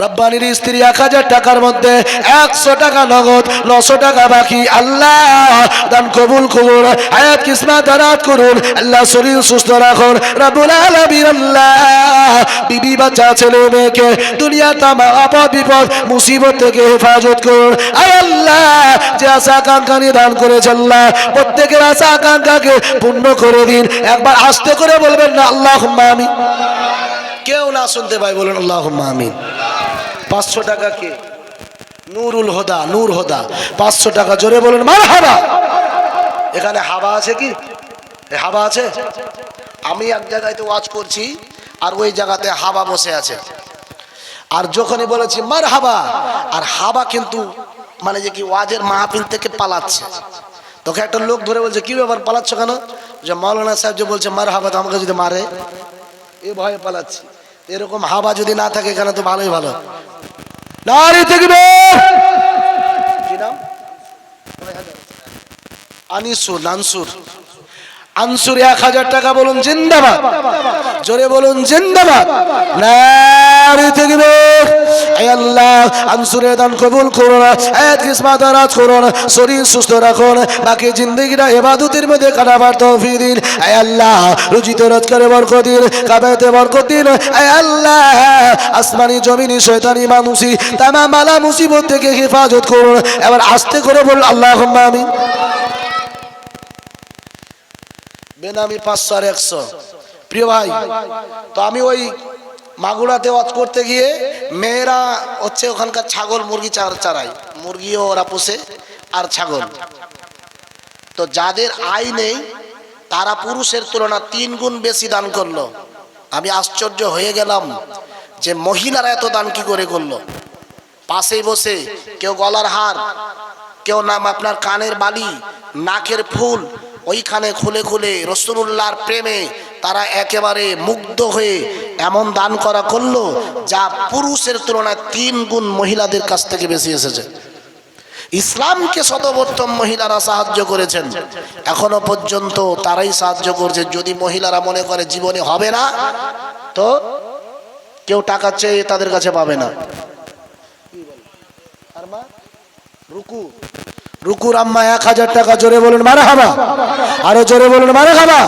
রব্বানির স্ত্রী 1000 টাকার মধ্যে 100 টাকা নগদ, 900 টাকা বাকি। আল্লাহ দান কবুল করুন, হায়াত কিসমত দারাজ করুন আল্লাহ, শরীর সুস্থ রাখুন। রব্বুল আলামিন আল্লাহ বিবি বাচ্চা ছেলে মেয়েকে দুনিয়া তামাম আপদ বিপদ মুসিবত থেকে হেফাজত করুন। আয় আল্লাহ যে আশা আকাঙ্ক্ষা নিয়ে দান করেছে আল্লাহ প্রত্যেকের আশা আকাঙ্ক্ষাকে পূর্ণ করে দিন। একবার আস্তে করে বলবেন না আল্লাহুম্মা আমিন। কেউ না শুনতে পাই বলুন আল্লাহুম্মা আমিন। 500 টাকা কে? নুরুল হুদা, নূর হুদা 500 টাকা, জোরে বলুন মারহাবা। এখানে হাবা আছে কি? হাবা আছে? আমি এক জায়গায় তো ওয়াজ করছি আর ওই জায়গাতে হাবা বসে আছে, আর যখনই বলেছি মারহাবা, আর হাবা কিন্তু মানে যে কি ওয়াজের মাহফিল থেকে পালাচ্ছে। তোকে একটা লোক ধরে বলছে কি ব্যাপার পালাচ্ছ কেন? যে মৌলানা সাহেব যে বলছে মার হাবা, তো আমাকে যদি মারে এ ভয়ে পালাচ্ছি। এরকম হাবা যদি না থাকে এখানে তো ভালোই ভালো। নারী থাকবে কি নাম? আনিসুর, আনসুর, আনসুর 1000 টাকা বলুন জিন্দাবাদ, জোরে বলুন জিন্দাবাদ। নারী থাকবে। আয় আল্লাহ আনসুরের দান কবুল করুন, আয়াত কিসমত দারাজ করুন, শরীর সুস্থ রাখুন, বাকি জিন্দেগিটা ইবাদতের মধ্যে কাটাবার তৌফিক দিন। আয় আল্লাহ রুজিতে রোজগারে বরকত দিন, কামাইতে বরকত দিন। আয় আল্লাহ আসমানি জমিনি শয়তানি মানুষি তামাম বালা মুসিবত থেকে হেফাজত করুন। এবার আস্তে করে বলুন আল্লাহুম্মা আমিন। বেনামি 500 আর 100। প্রিয় ভাই, তো আমি ওই মাগুরাতে ওয়াজ করতে গিয়ে মেয়েরা হচ্ছে ওখানকার ছাগল মুরগি চারায়, মুরগিও ওরা পোষে আর ছাগল। তো যাদের আয় নেই তারা পুরুষের তুলনা 3 গুণ বেশি দান করলো। আমি আশ্চর্য হয়ে গেলাম যে মহিলারা এত দান কি করে করলো। পাশেই বসে কেউ গলার হার, কেউ নাম আপনার কানের বালি, নাকের ফুল ওইখানে খুলে খুলে রাসূলুল্লাহর প্রেমে তারা একেবারে মুগ্ধ হয়ে এমন দান করা করলো যা পুরুষের তুলনায় 3 গুণ মহিলাদের কাছ থেকে বেশি এসেছে। ইসলামকে সর্বপ্রথম মহিলারা সাহায্য করেছেন, এখনো পর্যন্ত তারাই সাহায্য করছে। যদি মহিলারা মনে করে জীবনে হবে না, তো কেউ টাকা চেয়ে তাদের কাছে পাবে না। রুকু, রুকুর আম্মা 1000 টাকা, জোরে বলুন মারহাবা, আরো জোরে বলুন মারহাবা।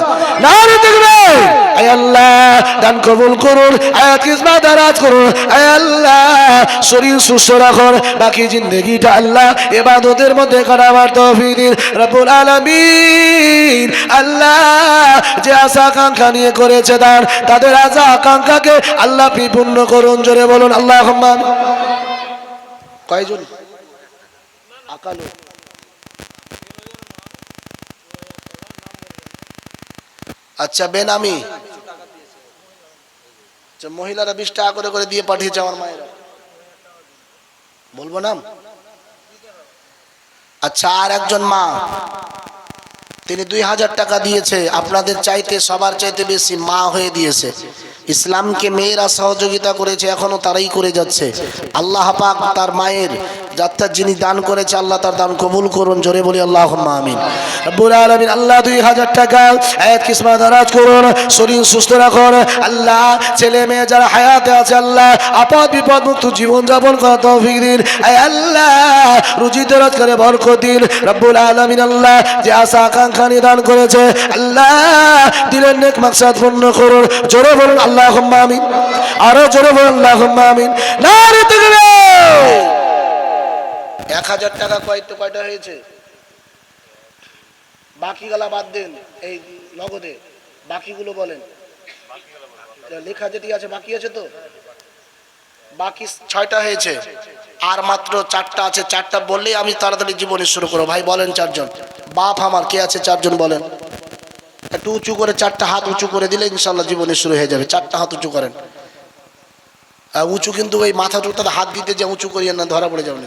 নারী দেখবে। আয় আল্লাহ দান কবুল করুন, আয়াত কিসমত দারাজ করুন। আয় আল্লাহ শরীর সুস্থ রাখুন, বাকি জিন্দেগিটা আল্লাহ ইবাদতের মধ্যে কাটাবার তৌফিক দিন রব্বুল আলামিন। আল্লাহ যে আশা আকাঙ্ক্ষা নিয়ে করেছে দান, তাদের আশা আকাঙ্ক্ষাকে আল্লাহ পূর্ণ করুন, জোরে বলুন আল্লাহুম্মা। কয়জন আকালো? আচ্ছা বেনামি মহিলারা 20 টাকা করে করে দিয়ে পাঠিয়েছে আমার মায়েরা, বলবো নাম? আচ্ছা আর একজন মা, তিনি 2000 টাকা দিয়েছে। আপনাদের চাইতে সবার চাইতে বেশি মা হয়ে দিয়েছে। ইসলামকে মেয়েরা সহযোগিতা করেছে, এখনো তারাই করে যাচ্ছে। আল্লাহ পাক তার মায়ের যাত্রা যিনি দান করেছে আল্লাহ তার দান কবুল করুন, জোরে বলি আল্লাহুম্মা আমিন। রব্বুল আলামিন আল্লাহ 2000 টাকা আয়াত কিসমত দারাজ করুন, শরীর সুস্থ রাখুন। আল্লাহ ছেলে মেয়ে যারা হায়াতে আছে আল্লাহ আপদ বিপদ মুক্ত জীবন যাপন করার তৌফিক দিন। আয় আল্লাহ রুজিতে রোজগারে বরকত দিন। রব্বুল আলামিন আল্লাহ যে আশা আকাঙ্ক্ষা নিদান করেছে আল্লাহ দিলের নেক মাকসাদ পূর্ণ করুন, জোরে বলুন আল্লাহুম্মা আমিন, আরো জোরে বলুন আল্লাহুম্মা আমিন। নারী দেখবে। 1000 টাকা কয়টা হয়েছে? বাকি গলা বাদ দেন, এই নগদে বাকিগুলো বলেন। লেখা যেটি আছে বাকি আছে তো, বাকি 6টা হয়েছে, আর মাত্র 4টা আছে। 4টা বললেই আমি তাড়াতাড়ি জীবনী শুরু করবো। ভাই বলেন 4 জন। বাপ আমার কে আছে? 4 জন বলেন। একটু উঁচু করে 4টা হাত উঁচু করে দিলে ইনশাল্লাহ জীবনী শুরু হয়ে যাবে। 4টা হাত উঁচু করেন। উঁচু কিন্তু ওই মাথা টুকটাতে হাত দিতে যে উঁচু করিয়েন না, ধরা পড়ে যাবেন।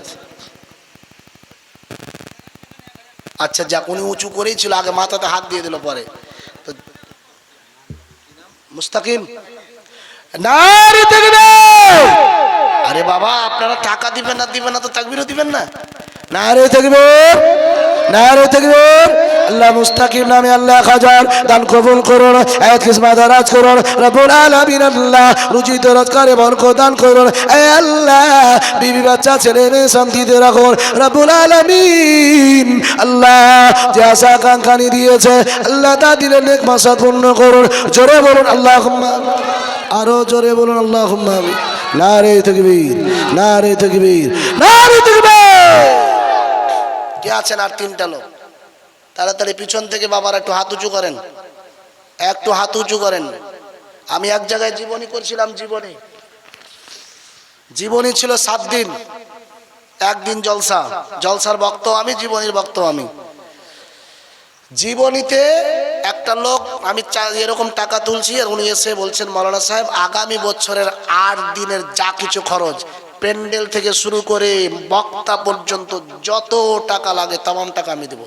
আচ্ছা যাক, উনি উঁচু করেই ছিল, আগে মাথাতে হাত দিয়ে দিল পরে। তো মুস্তাকিম নারী দেখবে। আরে বাবা আপনারা টাকা দিবেন না তো তাকবীরও দিবেন না। নারী দেখবে, নারী দেখবে। আল্লাহ মুস্তাকিম নামে আল্লাহ 1000 দান কবুল করুন, আয়াত কিসমত দারাজ করুন। রব্বুল আলামিন আল্লাহ রুজিতে রোজগারে বরকত দান করুন। আয় আল্লাহ বিবি বাচ্চা ছেলে মেয়ে শান্তিতে রাখুন। রব্বুল আলামিন আল্লাহ যে আশা আকাঙ্ক্ষা দিয়েছে আল্লাহ তা দিলেন নেক মাকসাদ পূর্ণ করুন, জোরে বলুন আল্লাহুম্মা, আরো জোরে বলুন আল্লাহুম্মা আমিন। নারে তাকবীর, নারে তাকবীর, নারে তাকবীর। কে আছেন আর 3টা লোক? তাড়াতাড়ি পিছন থেকে বাবার একটু হাত উঁচু করেন, একটু হাত উঁচু করেন। আমি এক জায়গায় জীবনী করছিলাম, জীবনী ছিল 7 দিন, একদিন জলসা, জলসার বক্ত আমি, জীবনীর বক্ত আমি। জীবনীতে একটা লোক, আমি এরকম টাকা তুলছি আর উনি এসে বলছেন মাওলানা সাহেব আগামী বছরের 8 দিনের যা কিছু খরচ, প্যান্ডেল থেকে শুরু করে বক্তা পর্যন্ত যত টাকা লাগে তামাম টাকা আমি দেব।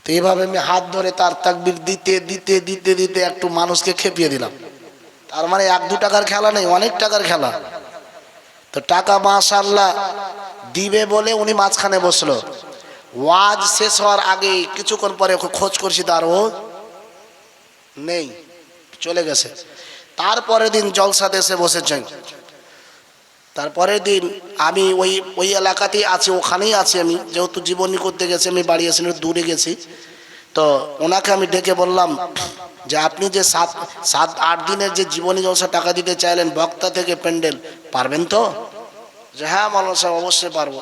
তো এইভাবে আমি হাত ধরে তার তাকবীর দিতে দিতে দিতে দিতে একটু মানুষকে খেপিয়ে দিলাম। তার মানে 1-2 টাকার খেলা নেই, অনেক টাকার খেলা। তো টাকা মাশাআল্লাহ দিবে বলে উনি মাঝখানে বসলো। ওয়াজ শেষ হওয়ার আগে কিছুক্ষণ পরে ওকে খোঁজ করছি, তার ও নেই, চলে গেছে। তারপরের দিন জলসাতে এসে বসেছেন। তারপরের দিন আমি ওই এলাকাতেই আছি, ওখানেই আছি আমি, যেহেতু জীবনী করতে গেছি, আমি বাড়ি এসে দূরে গেছি। তো ওনাকে আমি ডেকে বললাম যে আপনি যে 7-8 দিনের যে জীবনী জলসা টাকা দিতে চাইলেন বক্তা থেকে প্যান্ডেল, পারবেন তো? যে হ্যাঁ মাওলানা সাহেব অবশ্যই পারবো।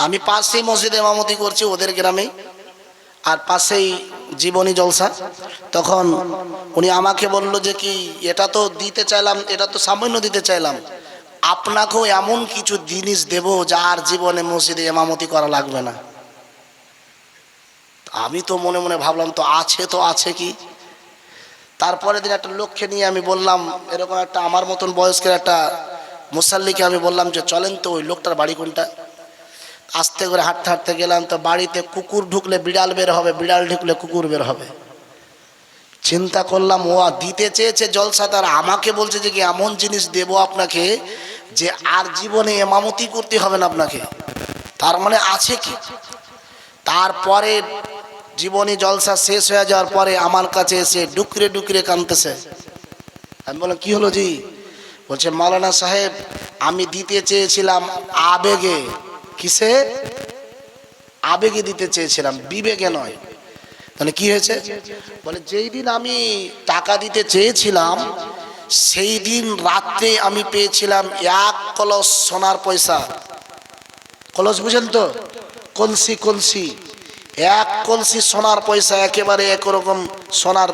আমি পাশেই মসজিদে ইমামতি করছি ওদের গ্রামে, আর পাশেই জীবনী জলসা। তখন উনি আমাকে বললো যে কি এটা তো দিতে চাইলাম, এটা তো সামান্য দিতে চাইলাম, আপনাকেও এমন কিছু জিনিস দেব যার জীবনে মসজিদে ইমামতি করা লাগবে না। আমি তো মনে মনে ভাবলাম তো আছে কি। তারপরে দিন একটা লোককে নিয়ে আমি বললাম, এরকম একটা আমার মতন বয়স্কের একটা মুসাল্লিকে আমি বললাম যে চলেন তো ওই লোকটার বাড়ি কোনটা। আস্তে করে হাঁটতে হাঁটতে গেলাম, তো বাড়িতে কুকুর ঢুকলে বিড়াল বের হবে, বিড়াল ঢুকলে কুকুর বের হবে। চিন্তা করলাম ও দিতে চেয়েছে জলসা, তার আমাকে বলছে যে কি এমন জিনিস দেব আপনাকে যে আর জীবনে ইমামতি করতে হবে না আপনাকে, তার মানে আছে কি। তারপরে জীবনী জলসা শেষ হয়ে যাওয়ার পরে আমার কাছে এসে ডুকরে ডুকরে কাঁদতেছে। আমি বললাম কি হলো জি? বলছে মাওলানা সাহেব আমি দিতে চেয়েছিলাম আবেগে। কিসে? আবেগে দিতে চেয়েছিলাম, বিবেকে নয়। তাহলে কি হয়েছে? বলে যেই দিন আমি টাকা দিতে চেয়েছিলাম সেই দিন রাত্রে আমি পেয়েছিলাম 1 কলস সোনার পয়সা। কলস বুঝেন তো? কলসি, কলসি। 1 কলসি সোনার পয়সা, একেবারে একরকম সোনার,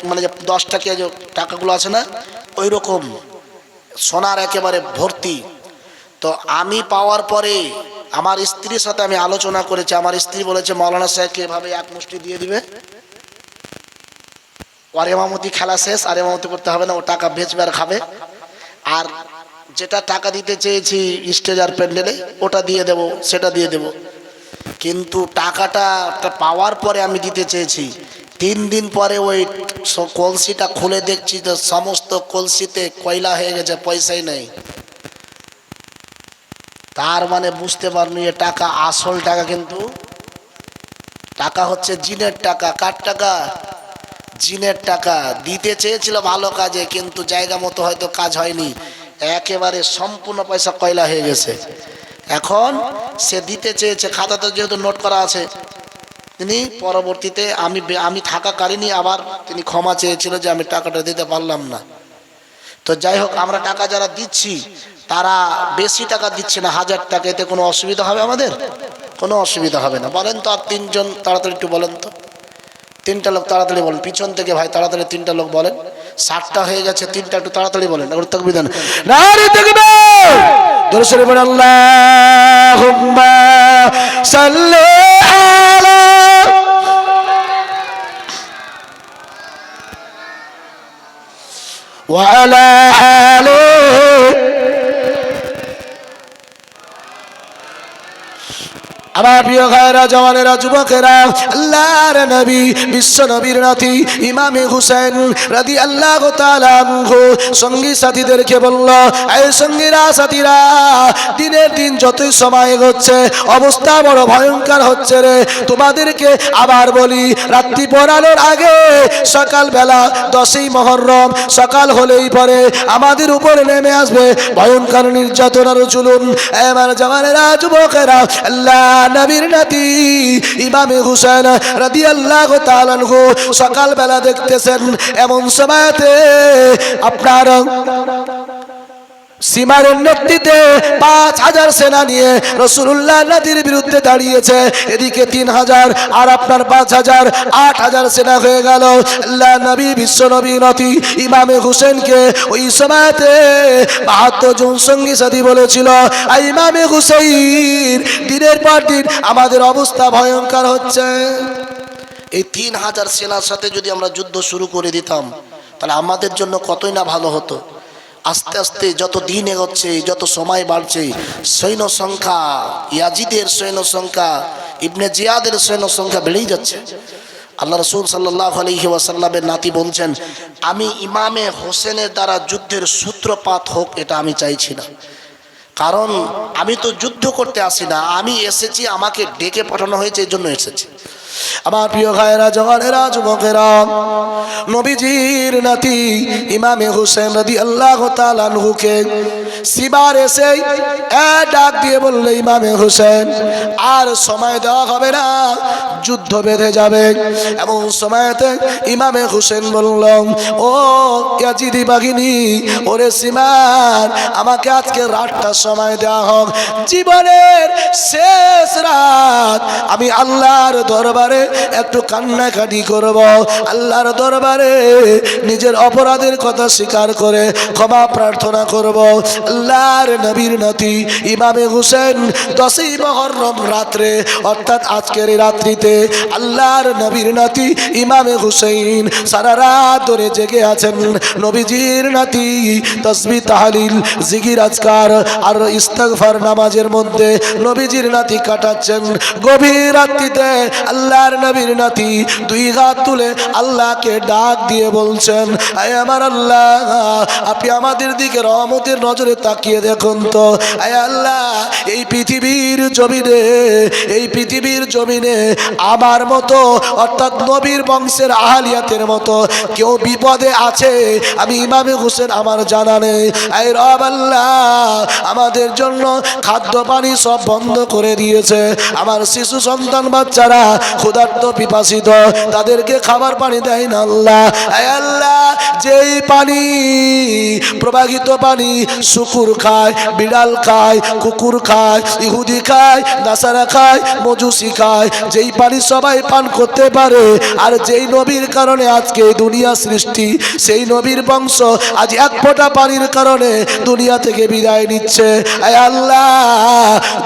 মানে 10 টাকা যে টাকাগুলো আছে না ওই রকম সোনার একেবারে ভর্তি। তো আমি পাওয়ার পরে আমার স্ত্রীর সাথে আমি আলোচনা করেছি, আমার স্ত্রী বলেছে মাওলানা সাহেবকে এভাবে 1 মুষ্টি দিয়ে দিবে, আর ইমামতি খেলা শেষ, আর ইমামতি করতে হবে না, ও টাকা বেচবে আর খাবে। আর যেটা টাকা দিতে চেয়েছি স্টেজ আর প্যান্ডেলে ওটা দিয়ে দেব, সেটা দিয়ে দেব। কিন্তু টাকাটা পাওয়ার পরে আমি দিতে চেয়েছি, 3 দিন পরে ওই কলসিটা খুলে দেখছি তো সমস্ত কলসিতে কয়লা হয়ে গেছে, পয়সাই নেই। তার মানে বুঝতে পারনি এ টাকা আসল টাকা, কিন্তু টাকা হচ্ছে জিনের টাকা। কার টাকা? জিনের টাকা। দিতে চেয়েছিল ভালো কাজে, কিন্তু জায়গা মতো হয়তো কাজ হয়নি, একেবারে সম্পূর্ণ পয়সা কয়লা হয়ে গেছে। এখন সে দিতে চেয়েছে, খাতাতে যেহেতু নোট করা আছে, তিনি পরবর্তীতে আমি থাকাকালীনই আবার তিনি ক্ষমা চেয়েছিল যে আমি টাকাটা দিতে পারলাম না। তো যাই হোক, আমরা টাকা যারা দিচ্ছি তারা বেশি টাকা দিচ্ছে না, 1000 টাকা, এতে কোনো অসুবিধা হবে আমাদের? কোনো অসুবিধা হবে না। বলেন তো আর 3 জন তাড়াতাড়ি একটু বলেন তো, 3টা লোক তাড়াতাড়ি বলেন, পিছন থেকে ভাই তাড়াতাড়ি 3টা লোক বলেন। 60টা হয়ে গেছে, 3টা একটু তাড়াতাড়ি বলেন। তাকবীর দেন, নারে তাকবীর, জোরে সোরে বলেন আল্লাহুম্মা সাল্লি আলা ওয়া আলা আলি। আমার প্রিয় ভাইরা, জওয়ানেরা, যুবকেরা, আল্লাহর নবী, বিশ্ব নবীর নাতি ইমামে হুসেন রাদিয়াল্লাহু তাআলা আনহু সঙ্গী সাথীদেরকে বলল, এই সঙ্গীরা সাথীরা, দিনের দিন যতই সময় এগোচ্ছে অবস্থা বড় ভয়ঙ্কর হচ্ছে রে। তোমাদেরকে আবার বলি, রাত্রি পড়ানোর আগে সকালবেলা 10ই মুহররম সকাল হলেই পরে আমাদের উপরে নেমে আসবে ভয়ঙ্কর নির্যাতনার জুলুম। আমার জওয়ানেরা, যুবকেরা, আল্লাহ নবীর নাতি ইমামে হুসেন রাদিয়াল্লাহু তাআলা আনহু সকালবেলা দেখতেছেন এমন সময়তে আপনার সীমারের নেতৃত্বে 5000 সেনা নিয়ে রাসূলুল্লাহ নবীর বিরুদ্ধে দাঁড়িয়েছে। এদিকে 3000 আর আপনার 5000, 8000 সেনা হয়ে গেল। আল্লাহ নবী, বিশ্ব নবী নাতি ইমামে হুসেনকে ওই সময়তে 72 জন সঙ্গী সাথী বলেছিল, ইমামে হুসাইন, দিনের পর দিন আমাদের অবস্থা ভয়ঙ্কর হচ্ছে। এই 3000 সেনার সাথে যদি আমরা যুদ্ধ শুরু করে দিতাম তাহলে আমাদের জন্য কতই না ভালো হতো। আস্তে আস্তে যত দিন এগোচ্ছে, যত সময় বাড়ছে, সৈন্য সংখ্যা, ইয়াজিদের সৈন্য সংখ্যা ইবনে জিয়াদের সৈন্যের সংখ্যা বেড়েই যাচ্ছে। আল্লাহ রাসূল সাল্লাল্লাহু আলাইহি ওয়াসাল্লামের নাতি বলছেন, আমি ইমামে হোসেনের দ্বারা যুদ্ধের সূত্রপাত হোক এটা আমি চাইছি না, কারণ আমি তো যুদ্ধ করতে আসি না, আমি এসেছি আমাকে ডেকে পাঠানো হয়েছে এই জন্য এসেছি। আমার প্রিয় ভাইরা, জওয়ানেরা, যুবকেরা, নবীজির নাতি ইমামে হোসেন রাদিয়াল্লাহু তাআলা আনহুকে সিবার এসে ডাক দিয়ে বললে, ইমামে হোসেন আর সময় দেওয়া হবে না, যুদ্ধ বেঁধে যাবে। এমন সময়তে ইমামে হোসেন বলল, ও ইয়াজিদি বাহিনী, ওরে সিমার, আমাকে আজকে রাতটা সময় দেওয়া হোক, জীবনের শেষ রাত আমি আল্লাহর দরবারে একটু কান্নাকাটি করব, আল্লাহর দরবারে নিজের অপরাধের কথা স্বীকার করে ক্ষমা প্রার্থনা করব। আল্লাহর নবীর নাতি ইমামে হোসেন 10ই মুহররম রাত্রে, অর্থাৎ আজকের এই রাত্রিতে আল্লাহর নবীর নাতি ইমামে হোসেন সারা রাত ধরে জেগে আছেন। নবীজির নাতি তাসবিহ তাহলিল জিকির আজকার আর ইস্তিগফার নামাজের মধ্যে নবীজির নাতি কাটাচ্ছেন। গভীর রাত্রিতে আল্লাহর নবীর নাতি 2 হাত তুলে আল্লাহকে ডাক দিয়ে বলছেন, আয় আমার আল্লাহ, আপনি আমাদের দিকে রহমতের নজরে তাকিয়ে দেখুন তো। আয় আল্লাহ, এই পৃথিবীর জমিনে আমার মতো, অর্থাৎ নবীর বংশের আহলিয়াতের মতো কেউ বিপদে আছে আমি ইমামে হোসেন আমার জানা নেই। আয় রব আল্লাহ, আমাদের জন্য খাদ্য পানি সব বন্ধ করে দিয়েছে, আমার শিশু সন্তান বাচ্চারা ক্ষুধার্ত পিপাসিত, তাদেরকে খাবার পানি দেয় না আল্লাহ। আয় আল্লাহ, যেই পানি প্রবাহিত পানি শুকুর খায়, বিড়াল খায়, কুকুর খায়, ইহুদি খায়, নাসারা খায়, মজুসি খায়, যেই পানি সবাই পান করতে পারে, আর যেই নবীর কারণে আজকে দুনিয়া সৃষ্টি, সেই নবীর বংশ আজ এক ফোঁটা পানির কারণে দুনিয়া থেকে বিদায় নিচ্ছে। আয় আল্লাহ,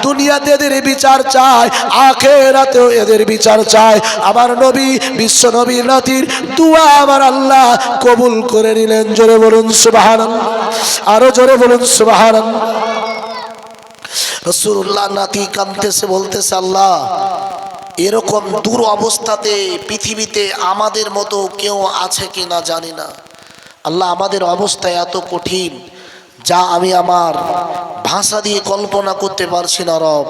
দুনিয়াতে এদের বিচার চায়, আখিরাতেও এদের বিচার চায়। আমার নবী, বিশ্ব নবীর নাতির দুয়া আমার আল্লাহ কবুল করে নিলেন। জোরে বলুন সুবহানাল্লাহ, আরো জোরে বলুন সুবহানাল্লাহ। রাসূলুল্লাহ নাতি কাঁদতেছে, বলতেছে, আল্লাহ, এরকম দূর অবস্থাতে পৃথিবীতে আমাদের মতো কেউ আছে কিনা জানি না। আল্লাহ, আমাদের অবস্থা এত কঠিন যা আমি আমার ভাষা দিয়ে কল্পনা করতে পারছি না রব।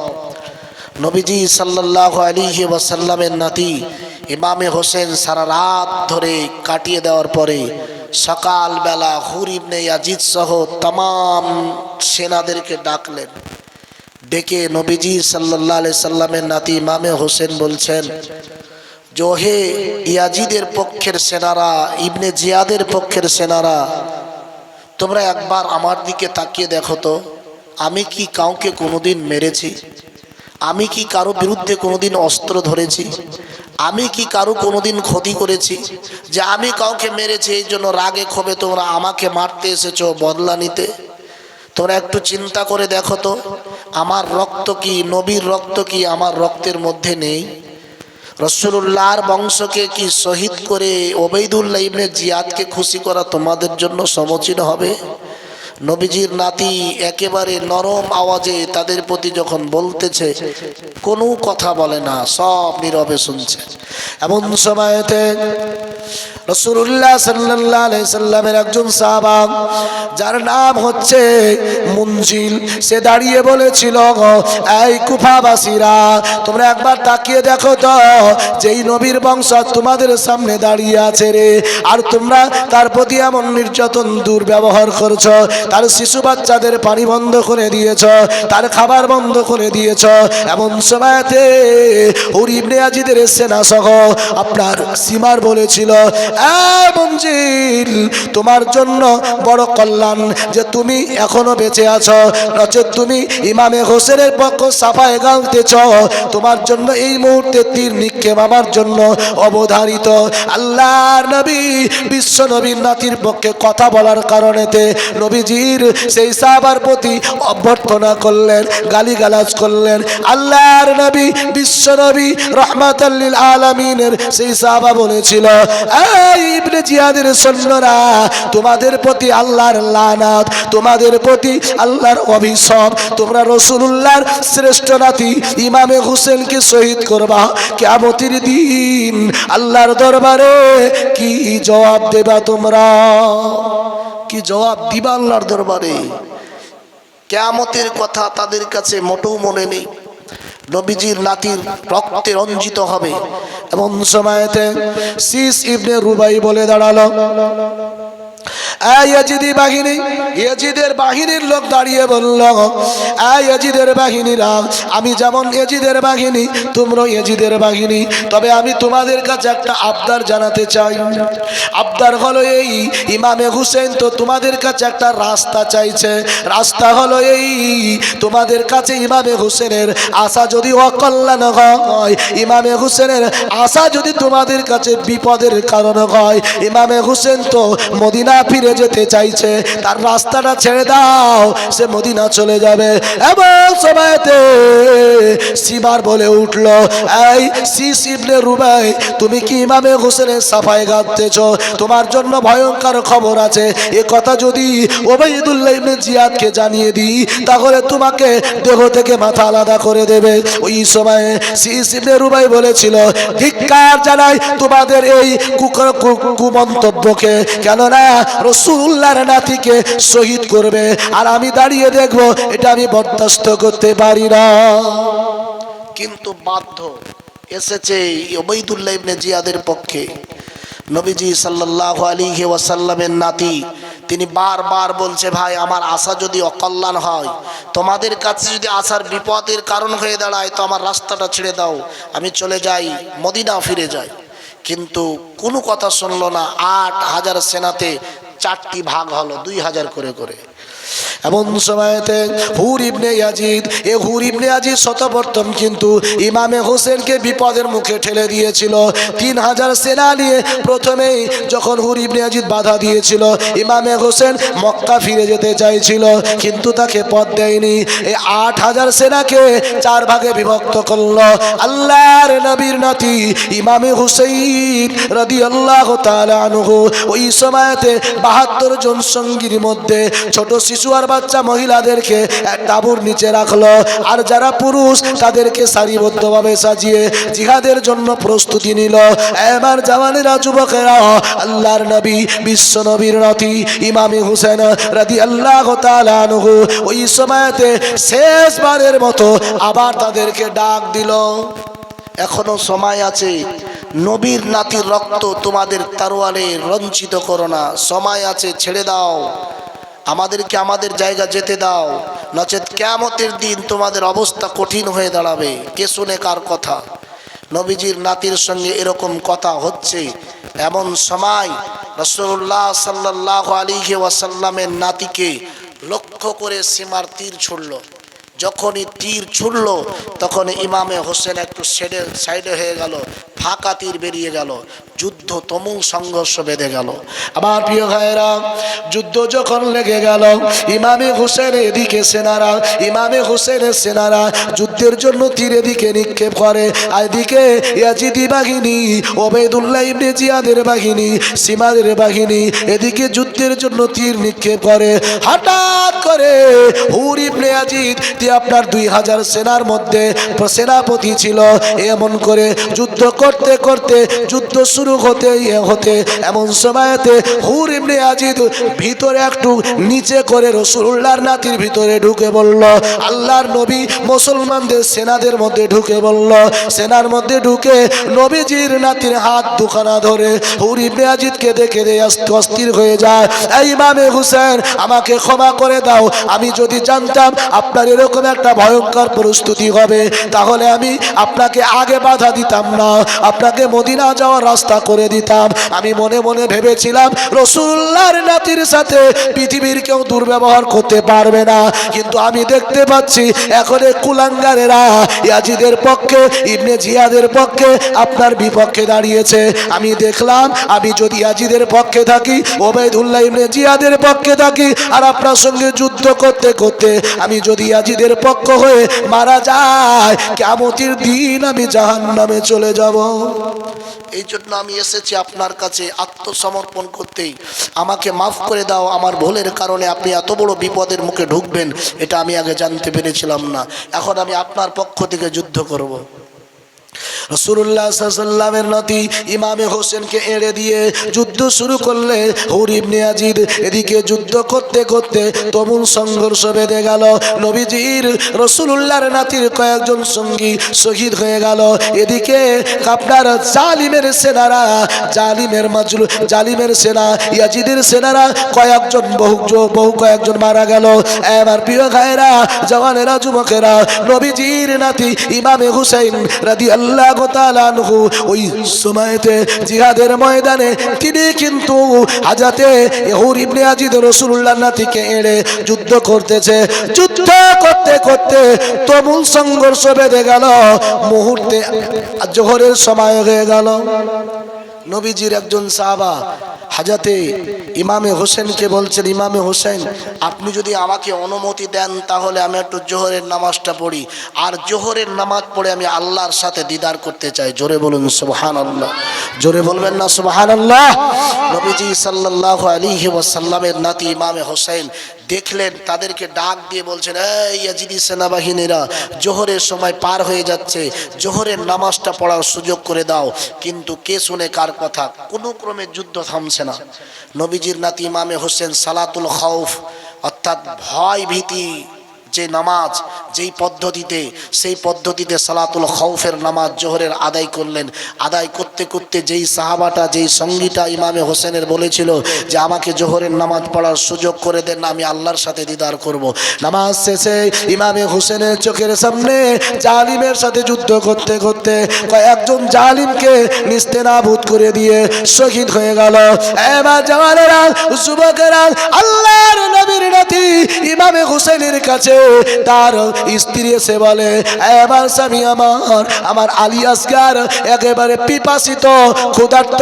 নবীজি সাল্লাল্লাহু আলাইহি ওয়াসাল্লামের নাতি ইমামে হোসেন সারা রাত ধরে কাটিয়ে দেওয়ার পরে সকালবেলা হুর ইবনে ইয়াজিদ সহ तमाम সেনাদেরকে ডাকলেন। ডেকে নবীজি সাল্লাল্লাহু আলাইহি সাল্লামের নাতি ইমামে হোসেন বলছেন, जो हे ইয়াজিদের পক্ষের সেনারা, ইবনে জিয়াদের পক্ষের সেনারা, তোমরা একবার আমার দিকে তাকিয়ে দেখো তো, আমি কি কাউকে কোনোদিন মেরেছি? আমি কি কারো বিরুদ্ধে কোনোদিন অস্ত্র ধরেছি? আমি কি কারো কোনোদিন ক্ষতি করেছি যে আমি কাউকে মেরেছি এই জন্য রাগে ক্ষোভে তোমরা আমাকে মারতে এসেছো বদলা নিতে? তোমরা একটু চিন্তা করে দেখো তো, আমার রক্ত কি, নবীর রক্ত কি আমার রক্তের মধ্যে নেই? রাসূলুল্লাহর বংশকে কি শহীদ করে ওবাইদুল্লাহ ইবনে জিয়াদকে খুশি করা তোমাদের জন্য সমীচীন হবে? নবীজির নাতি একেবারে নরম আওয়াজে তাদের প্রতি যখন বলতেছে, কোনো কথা বলে না, সব নীরবে শুনছে। এমন সময়তে রাসূলুল্লাহ সাল্লাল্লাহু আলাইহি সাল্লামের একজন সাহাবা যার নাম হচ্ছে মুনজিল, সে দাঁড়িয়ে বলেছিল, এই কুফাবাসীরা, তোমরা একবার তাকিয়ে দেখো তো, যেই নবীর বংশ তোমাদের সামনে দাঁড়িয়ে আছে রে, আর তোমরা তার প্রতি এমন নির্যাতন দুর্ব্যবহার করছো, তার শিশু বাচ্চাদের পানি বন্ধ করে দিয়েছ, তার খাবার বন্ধ করে দিয়েছ। এমন সময়তে হুর ইবনে ইয়াজিদের সেনা সহ আপনার সীমার বলেছিল, মুনজিল, তোমার জন্য বড় কল্যাণ যে তুমি এখনো বেঁচে আছো, নচেত তুমি ইমামে হোসেনের পক্ষ সাফায় গালতেছ। তোমার জন্য এই মুহূর্তে তীর নিক্ষেপ আমার জন্য অবধারিত। আল্লাহর নবী বিশ্ব নবীর নাতির পক্ষে কথা বলার কারণেতে নবীজির সেই সাহাবার প্রতি অভ্যর্থনা করলেন, গালিগালাজ করলেন। আল্লাহর নবী বিশ্ব নবী রাহমাতাল লিল আলামিনের সেই সাহাবা বলেছিল, ইবনে জিয়াদের সৈন্যরা, তোমাদের প্রতি আল্লাহর লানাত, তোমাদের প্রতি আল্লাহর অভিশাপ। তোমরা রাসূলুল্লাহর শ্রেষ্ঠ নাতি ইমামে হুসেনকে শহীদ করবা। কিয়ামতের দিন আল্লাহর দরবারে কি জবাব দেবা তোমরা? কি জবাব দিবা আল্লাহর দরবারে? কিয়ামতের কথা তাদের কাছে মোটেও মনে নেই। নবীজির নাতির রক্তে রঞ্জিত হবে। এমন সময়তে সিস ইবনে রুবাই বলে দাঁড়ালো, ইয়াজিদি বাহিনী, ইয়াজিদের বাহিনীর লোক দাঁড়িয়ে বলল, ইয়াজিদের বাহিনীরা, আমি যেমন ইয়াজিদের বাহিনী, তোমরা ইয়াজিদের বাহিনী, তবে আমি তোমাদের কাছে একটা আবদার জানাতে চাই। আবদার হলো এই, ইমামে হুসেন তো তোমাদের কাছে একটা রাস্তা চাইছে। রাস্তা হলো এই, তোমাদের কাছে ইমামে হুসেনের আশা যদি অকল্যাণ হয়, ইমামে হুসেনের আশা যদি তোমাদের কাছে বিপদের কারণ হয়, ইমামে হুসেন তো মদিনা ফিরে যেতে চাইছে, তার রাস্তাটা ছেড়ে দাও, সে মদিনা চলে যাবে। এমন সময়তে সিবার বলে উঠল, এই সিস ইবনে রুবাই, তুমি কি ইমামে হোসেনের সাফাই গাচ্তেছ? তোমার জন্য ভয়ঙ্কর খবর আছে। এ কথা যদি ওবাইদুল্লাহ ইবনে জিয়াদকে জানিয়ে দিই, তাহলে তোমাকে দেহ থেকে মাথা আলাদা করে দেবে। ওই সময়ে সিস ইবনে রুবাই বলেছিল, ধিক্কার জানাই তোমাদের এই কুমন্তব্যকে, কেননা রাসূলুল্লাহর নাতিকে শহীদ করবে আর আমি দাঁড়িয়ে দেখব, এটা আমি বরদাস্ত করতে পারি না। কিন্তু বাধ্য এসেছে ওবাইদুল্লাহ ইবনে জিয়াদের পক্ষে। নবীজি সাল্লাল্লাহু আলাইহি ওয়াসাল্লামের নাতি, তিনি বারবার বলছে, ভাই আমার আশা যদি অকল্যাণ হয়, তোমাদের কাছে যদি আশার বিপদের কারণ হয়ে দাঁড়ায়, তো আমার রাস্তাটা ছেড়ে দাও, আমি চলে যাই, মদিনা ফিরে যাই। কিন্তু কোনো কথা শুনলো না। ৮,০০০ সেনাতে 4টি ভাগ হলো, ২,০০০ করে করে। এমন সময়তে হুর ইবনে ইয়াজিদ, এ হুর ইবনে ইয়াজিদ শতপ্রথম কিন্তু ইমামে হোসেনকে বিপদের মুখে ঠেলে দিয়েছিল। ৩,০০০ সেনা নিয়ে প্রথমেই যখন হুর ইবনে ইয়াজিদ বাধা দিয়েছিল, ইমামে হোসেন মক্কা ফিরে যেতে চাইছিল, কিন্তু তাকে পথ দেয়নি। এই ৮,০০০ সেনাকে 4 ভাগে বিভক্ত করলো। আল্লাহর নবীর নাতি ইমামে হুসাইন রাদিয়াল্লাহু তাআলা আনহু ওই সময়তে ৭২ জন সঙ্গীর মধ্যে ছোট শিশু আর বাচ্চা মহিলাদেরকে এক তাঁবুর নিচে রাখলো, আর যারা পুরুষ তাদেরকে সারিবদ্ধভাবে সাজিয়ে জিহাদের জন্য প্রস্তুতি নিল। এবার জওয়ানেরা, যুবকেরা, আল্লাহর নবী বিশ্ব নবীর নাতি ইমামে হুসেন রাদিয়াল্লাহু তাআলা আনহু ওই সময়তে শেষবারের মতো আবার তাদেরকে ডাক দিল, এখনো সময় আছে, নবীর নাতির রক্ত তোমাদের তরোয়ালে রঞ্জিত করো না, সময় আছে, ছেড়ে দাও, আমাদেরকে আমাদের জায়গা যেতে দাও, নচেত কিয়ামতের দিন তোমাদের অবস্থা কঠিন হয়ে দাঁড়াবে। কে শুনে কার কথা? নবীজির নাতির সঙ্গে এরকম কথা হচ্ছে। এমন সময় রাসূলুল্লাহ সাল্লাল্লাহু আলাইহি ওয়াসাল্লামের নাতিকে লক্ষ্য করে সীমার তীর ছুড়ল। যখনই তীর ছুড়ল, তখন ইমামে হোসেন একটু সাইডে হয়ে গেল, ফাঁকা তীর বেরিয়ে গেল, যুদ্ধ তুমুল সংঘর্ষ বেঁধে গেল। আমার প্রিয় ভাইরা, যুদ্ধ যখন লেগে গেল, ইমামে হোসেন এদিকে সেনারা, ইমামে হোসেনের সেনারা যুদ্ধের জন্য তীর এদিকে নিক্ষেপ করে, আর এদিকে ইয়াজিদি বাহিনী, ওবাইদুল্লাহ ইবনে জিয়াদের বাহিনী, সীমাদের বাহিনী এদিকে যুদ্ধের জন্য তীর নিক্ষেপ করে। হঠাৎ করে হুর ইবনে ইয়াজিদ, আপনার ২,০০০ সেনার মধ্যে সেনাপতি ছিল, এমন করে যুদ্ধ করতে করতে যুদ্ধ শুরু হতে এমন সময়তে হুর ইবনে ইয়াজিদ ভিতরে একটু নিচে করে রাসূলুল্লাহর নাতির ভিতরে ঢুকে বলল, আল্লাহর নবী মুসলমানদের সেনাদের মধ্যে ঢুকে বলল, সেনার মধ্যে ঢুকে নবীজির নাতির হাত দুখানা ধরে হুর ইবনে ইয়াজিদকে দেখে অস্থির হয়ে যায়। এই ইমামে হুসেন, আমাকে ক্ষমা করে দাও, আমি যদি জানতাম আপনার এরকম একটা ভয়ঙ্কর প্রস্তুতি হবে, তাহলে আমি আপনাকে আগে বাধা দিতাম না, আপনাকে মদিনা যাওয়ার রাস্তা করে দিতাম। আমি মনে মনে ভেবেছিলাম রাসূলুল্লাহর নাতির সাথে পৃথিবীর কেউ দুর্ব্যবহার করতে পারবে না, কিন্তু আমি দেখতে পাচ্ছি এখন এই কুলাঙ্গারেরা ইয়াজিদের পক্ষে, ইবনে জিয়াদের পক্ষে, আপনার বিপক্ষে দাঁড়িয়েছে। আমি দেখলাম, আমি যদি ইয়াজিদের পক্ষে থাকি, ওবাইদুল্লাহ ইবনে জিয়াদের পক্ষে থাকি, আর আপনার সঙ্গে যুদ্ধ করতে করতে আমি যদি ইয়াজিদের পক্ষ হয়ে মারা যায়, কিয়ামতের দিন আমি জাহান্নামে চলে যাব। এই জন্য আমি এসেছি আপনার কাছে আত্মসমর্পণ করতেই। আমাকে মাফ করে দাও, আমার ভুলের কারণে আপনি এত বড় বিপদের মুখে ঢুকবেন এটা আমি আগে জানতে পেরেছিলাম না। এখন আমি আপনার পক্ষ থেকে যুদ্ধ করব। রাসূলুল্লাহ সাল্লাল্লাহু আলাইহি ওয়াসাল্লামের নাতি ইমামে হোসেনকে এড়ে দিয়ে যুদ্ধ শুরু করলে হুর ইবনে ইয়াজিদ এদিকে যুদ্ধ করতে করতে তুমুল সংঘর্ষ বেঁধে গেল। নবীজির রাসূলুল্লাহর নাতির কয়েকজন সঙ্গী শহীদ হয়ে গেল। এদিকে আপনার জালিমের সেনারা জালিমের সেনা ইয়াজিদের সেনারা বহু কয়েকজন মারা গেল। আমার প্রিয় ভাইরা, জওয়ানেরা, যুবকেরা, নবীজির নাতি ইমামে হুসাইন রাদিয়াল্লাহু তাআলা আনহু ওই সময়তে জিহাদের ময়দানে তিনি কিন্তু হাজাতে হুর ইবনে ইয়াজিদ রাসূলুল্লাহর নাতিকে এড়ে যুদ্ধ করতেছে। যুদ্ধ করতে করতে তুমুল সংঘর্ষ বেঁধে গেল। মুহূর্তে জোহরের সময় হয়ে গেল। নবীজির একজন সাহাবা হাজাতে ইমামে হোসেনকে বলছেন, ইমামে হোসেন, আপনি যদি আমাকে অনুমতি দেন তাহলে আমি একটু জোহরের নামাজটা পড়ি, আর জোহরের নামাজ পড়ে আমি আল্লাহর সাথে দিদার করতে চাই। জোরে বলুন সুবহানাল্লাহ। জোরে বলবেন না সুবহানাল্লাহ? নবীজি সাল্লাল্লাহু আলাইহি ওয়াসাল্লামের নাতি ইমামে হোসেন দেখলেন, তাদেরকে ডাক দিয়ে বলছেন, এই ইয়াজিদি সেনাবাহিনীরা, জোহরের সময় পার হয়ে যাচ্ছে, জোহরের নামাজটা পড়ার সুযোগ করে দাও। কিন্তু কে শুনে কার কথা? কোনো ক্রমে যুদ্ধ থামছে না। নবীজির নাতি ইমামে হোসেন সালাতুল খাউফ অর্থাৎ ভয় ভীতি যে নামাজ, যেই পদ্ধতিতে, সেই পদ্ধতিতে সালাতুল খাউফের নামাজ জোহরের আদায় করলেন। আদায় করতে করতে যেই সাহাবাটা, যেই সঙ্গীটা ইমামে হোসেনের বলেছিল যে আমাকে জোহরের নামাজ পড়ার সুযোগ করে দেন, আমি আল্লাহর সাথে দিদার করব, নামাজ শেষে ইমামে হোসেনের চোখের সামনে জালিমের সাথে যুদ্ধ করতে করতে কয়েকজন জালিমকে নিস্তেনাবুদ করে দিয়ে শহীদ হয়ে গেল। এবার জওয়ানেরা, যুবকেরা, আল্লাহর নবীর নাতি ইমামে হোসেনের কাছে তার স্ত্রী এসে বলে, এবার স্বামী আমার আলী আসগার একেবারে পিপাসিত, ক্ষুধার্ত,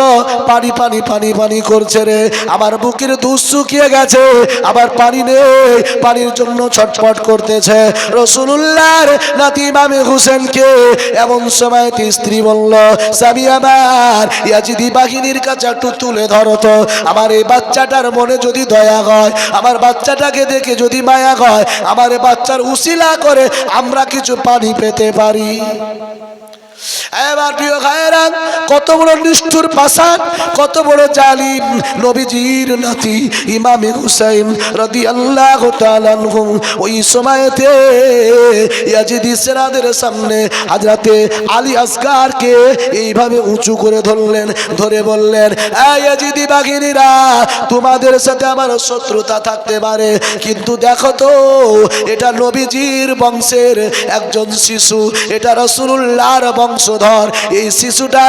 পানি পানি পানি পানি করছে রে, আমার বুকের দুধ শুকিয়ে গেছে, আবার পানি নেই, পানির জন্য ছটফট করতেছে। রাসূলুল্লাহর নাতি ইমামে হোসেনকে এমন সময় স্ত্রী বলল, স্বামী আমার ইয়াজিদি বাহিনীর কাছে একটু তুলে ধরো তো, আমার এই বাচ্চাটার মনে যদি দয়া হয়, আমার বাচ্চাটাকে দেখে যদি মায়া হয়, আমার বাচ্চার উসিলা করে আমরা কিছু পানি পেতে পারি। এবার প্রিয় ভাইয়েরা, কত বড় নিষ্ঠুর পাষাণ, কত বড় জালিম নবীজির নাতি ইমামে হুসাইন রাদিয়াল্লাহু তাআলা আনহু ওই সময়তে ইয়াজিদি সেনাদের সামনে হযরতে আলী আসগারকে এইভাবে উঁচু করে ধরলেন, ধরে বললেন, এই ইয়াজিদি বাহিনীরা, তোমাদের সাথে আমার শত্রুতা থাকতে পারে, কিন্তু দেখো তো এটা নবীজির বংশের একজন শিশু, এটা রাসূলুল্লাহর বংশধর। এই শিশুটা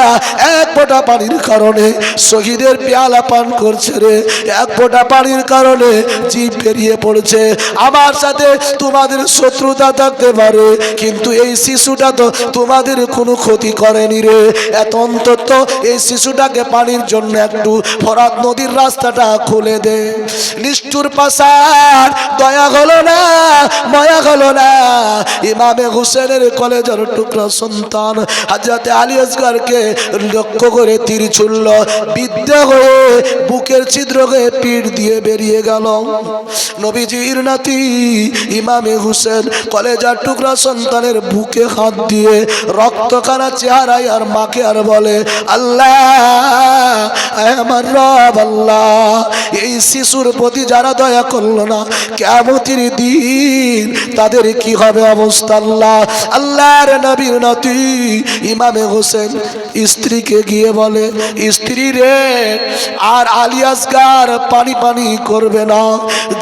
এক ফোঁটা পানির কারণে শহীদের পেয়ালা পান করছে রে, এক ফোঁটা পানির কারণে জীব বেরিয়ে পড়ছে। আমার সাথে তোমাদের শত্রুতা থাকতে পারে, কিন্তু এই শিশুটা তো তোমাদের কোনো ক্ষতি করেনি রে, এত অন্তত এই শিশুটাকে পানির জন্য একটু ফরাত নদীর রাস্তাটা খুলে দে। নিষ্ঠুর পাষাণ, দয়া হলো না, মায়া হলো না। ইমামে হোসেনের কলেজের টুকরা সন্তান হযরতে আলী আসগরকে লক্ষ্য করে তীর ছুড়ল, বিদ্ধ হয়ে বুকের ছিদ্র হয়ে পিঠ দিয়ে বেরিয়ে গেল। নবীজির নাতি ইমামে হোসেন কলেজার টুকরা সন্তানের বুকে হাত দিয়ে রক্তখানা চেহারায় আর মাকে আর বলে, আল্লাহ, আমার রব আল্লাহ, এই শিশুর প্রতি যারা দয়া করলো না, কিয়ামতের দিন তাদের কি হবে অবস্থা। আল্লাহ, আল্লাহর নবীর নাতি ইমামে হোসেন স্ত্রীকে গিয়ে বলে, স্ত্রী রে, আর আলী আসগার পানি পানি করবে না,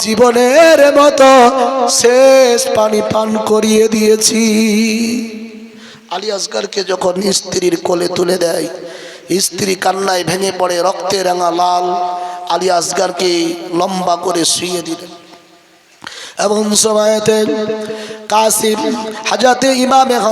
জীবনের মতো শেষ পানি পান করিয়ে দিয়েছি। আলী আসগারকে যখন স্ত্রীর কোলে তুলে দেয়, স্ত্রী কান্নায় ভেঙে পড়ে, রক্তে রাঙা লাল আলী আসগারকে লম্বা করে শুইয়ে দিলেন। এমন সময়তে কাসিম হযরতে ইমামে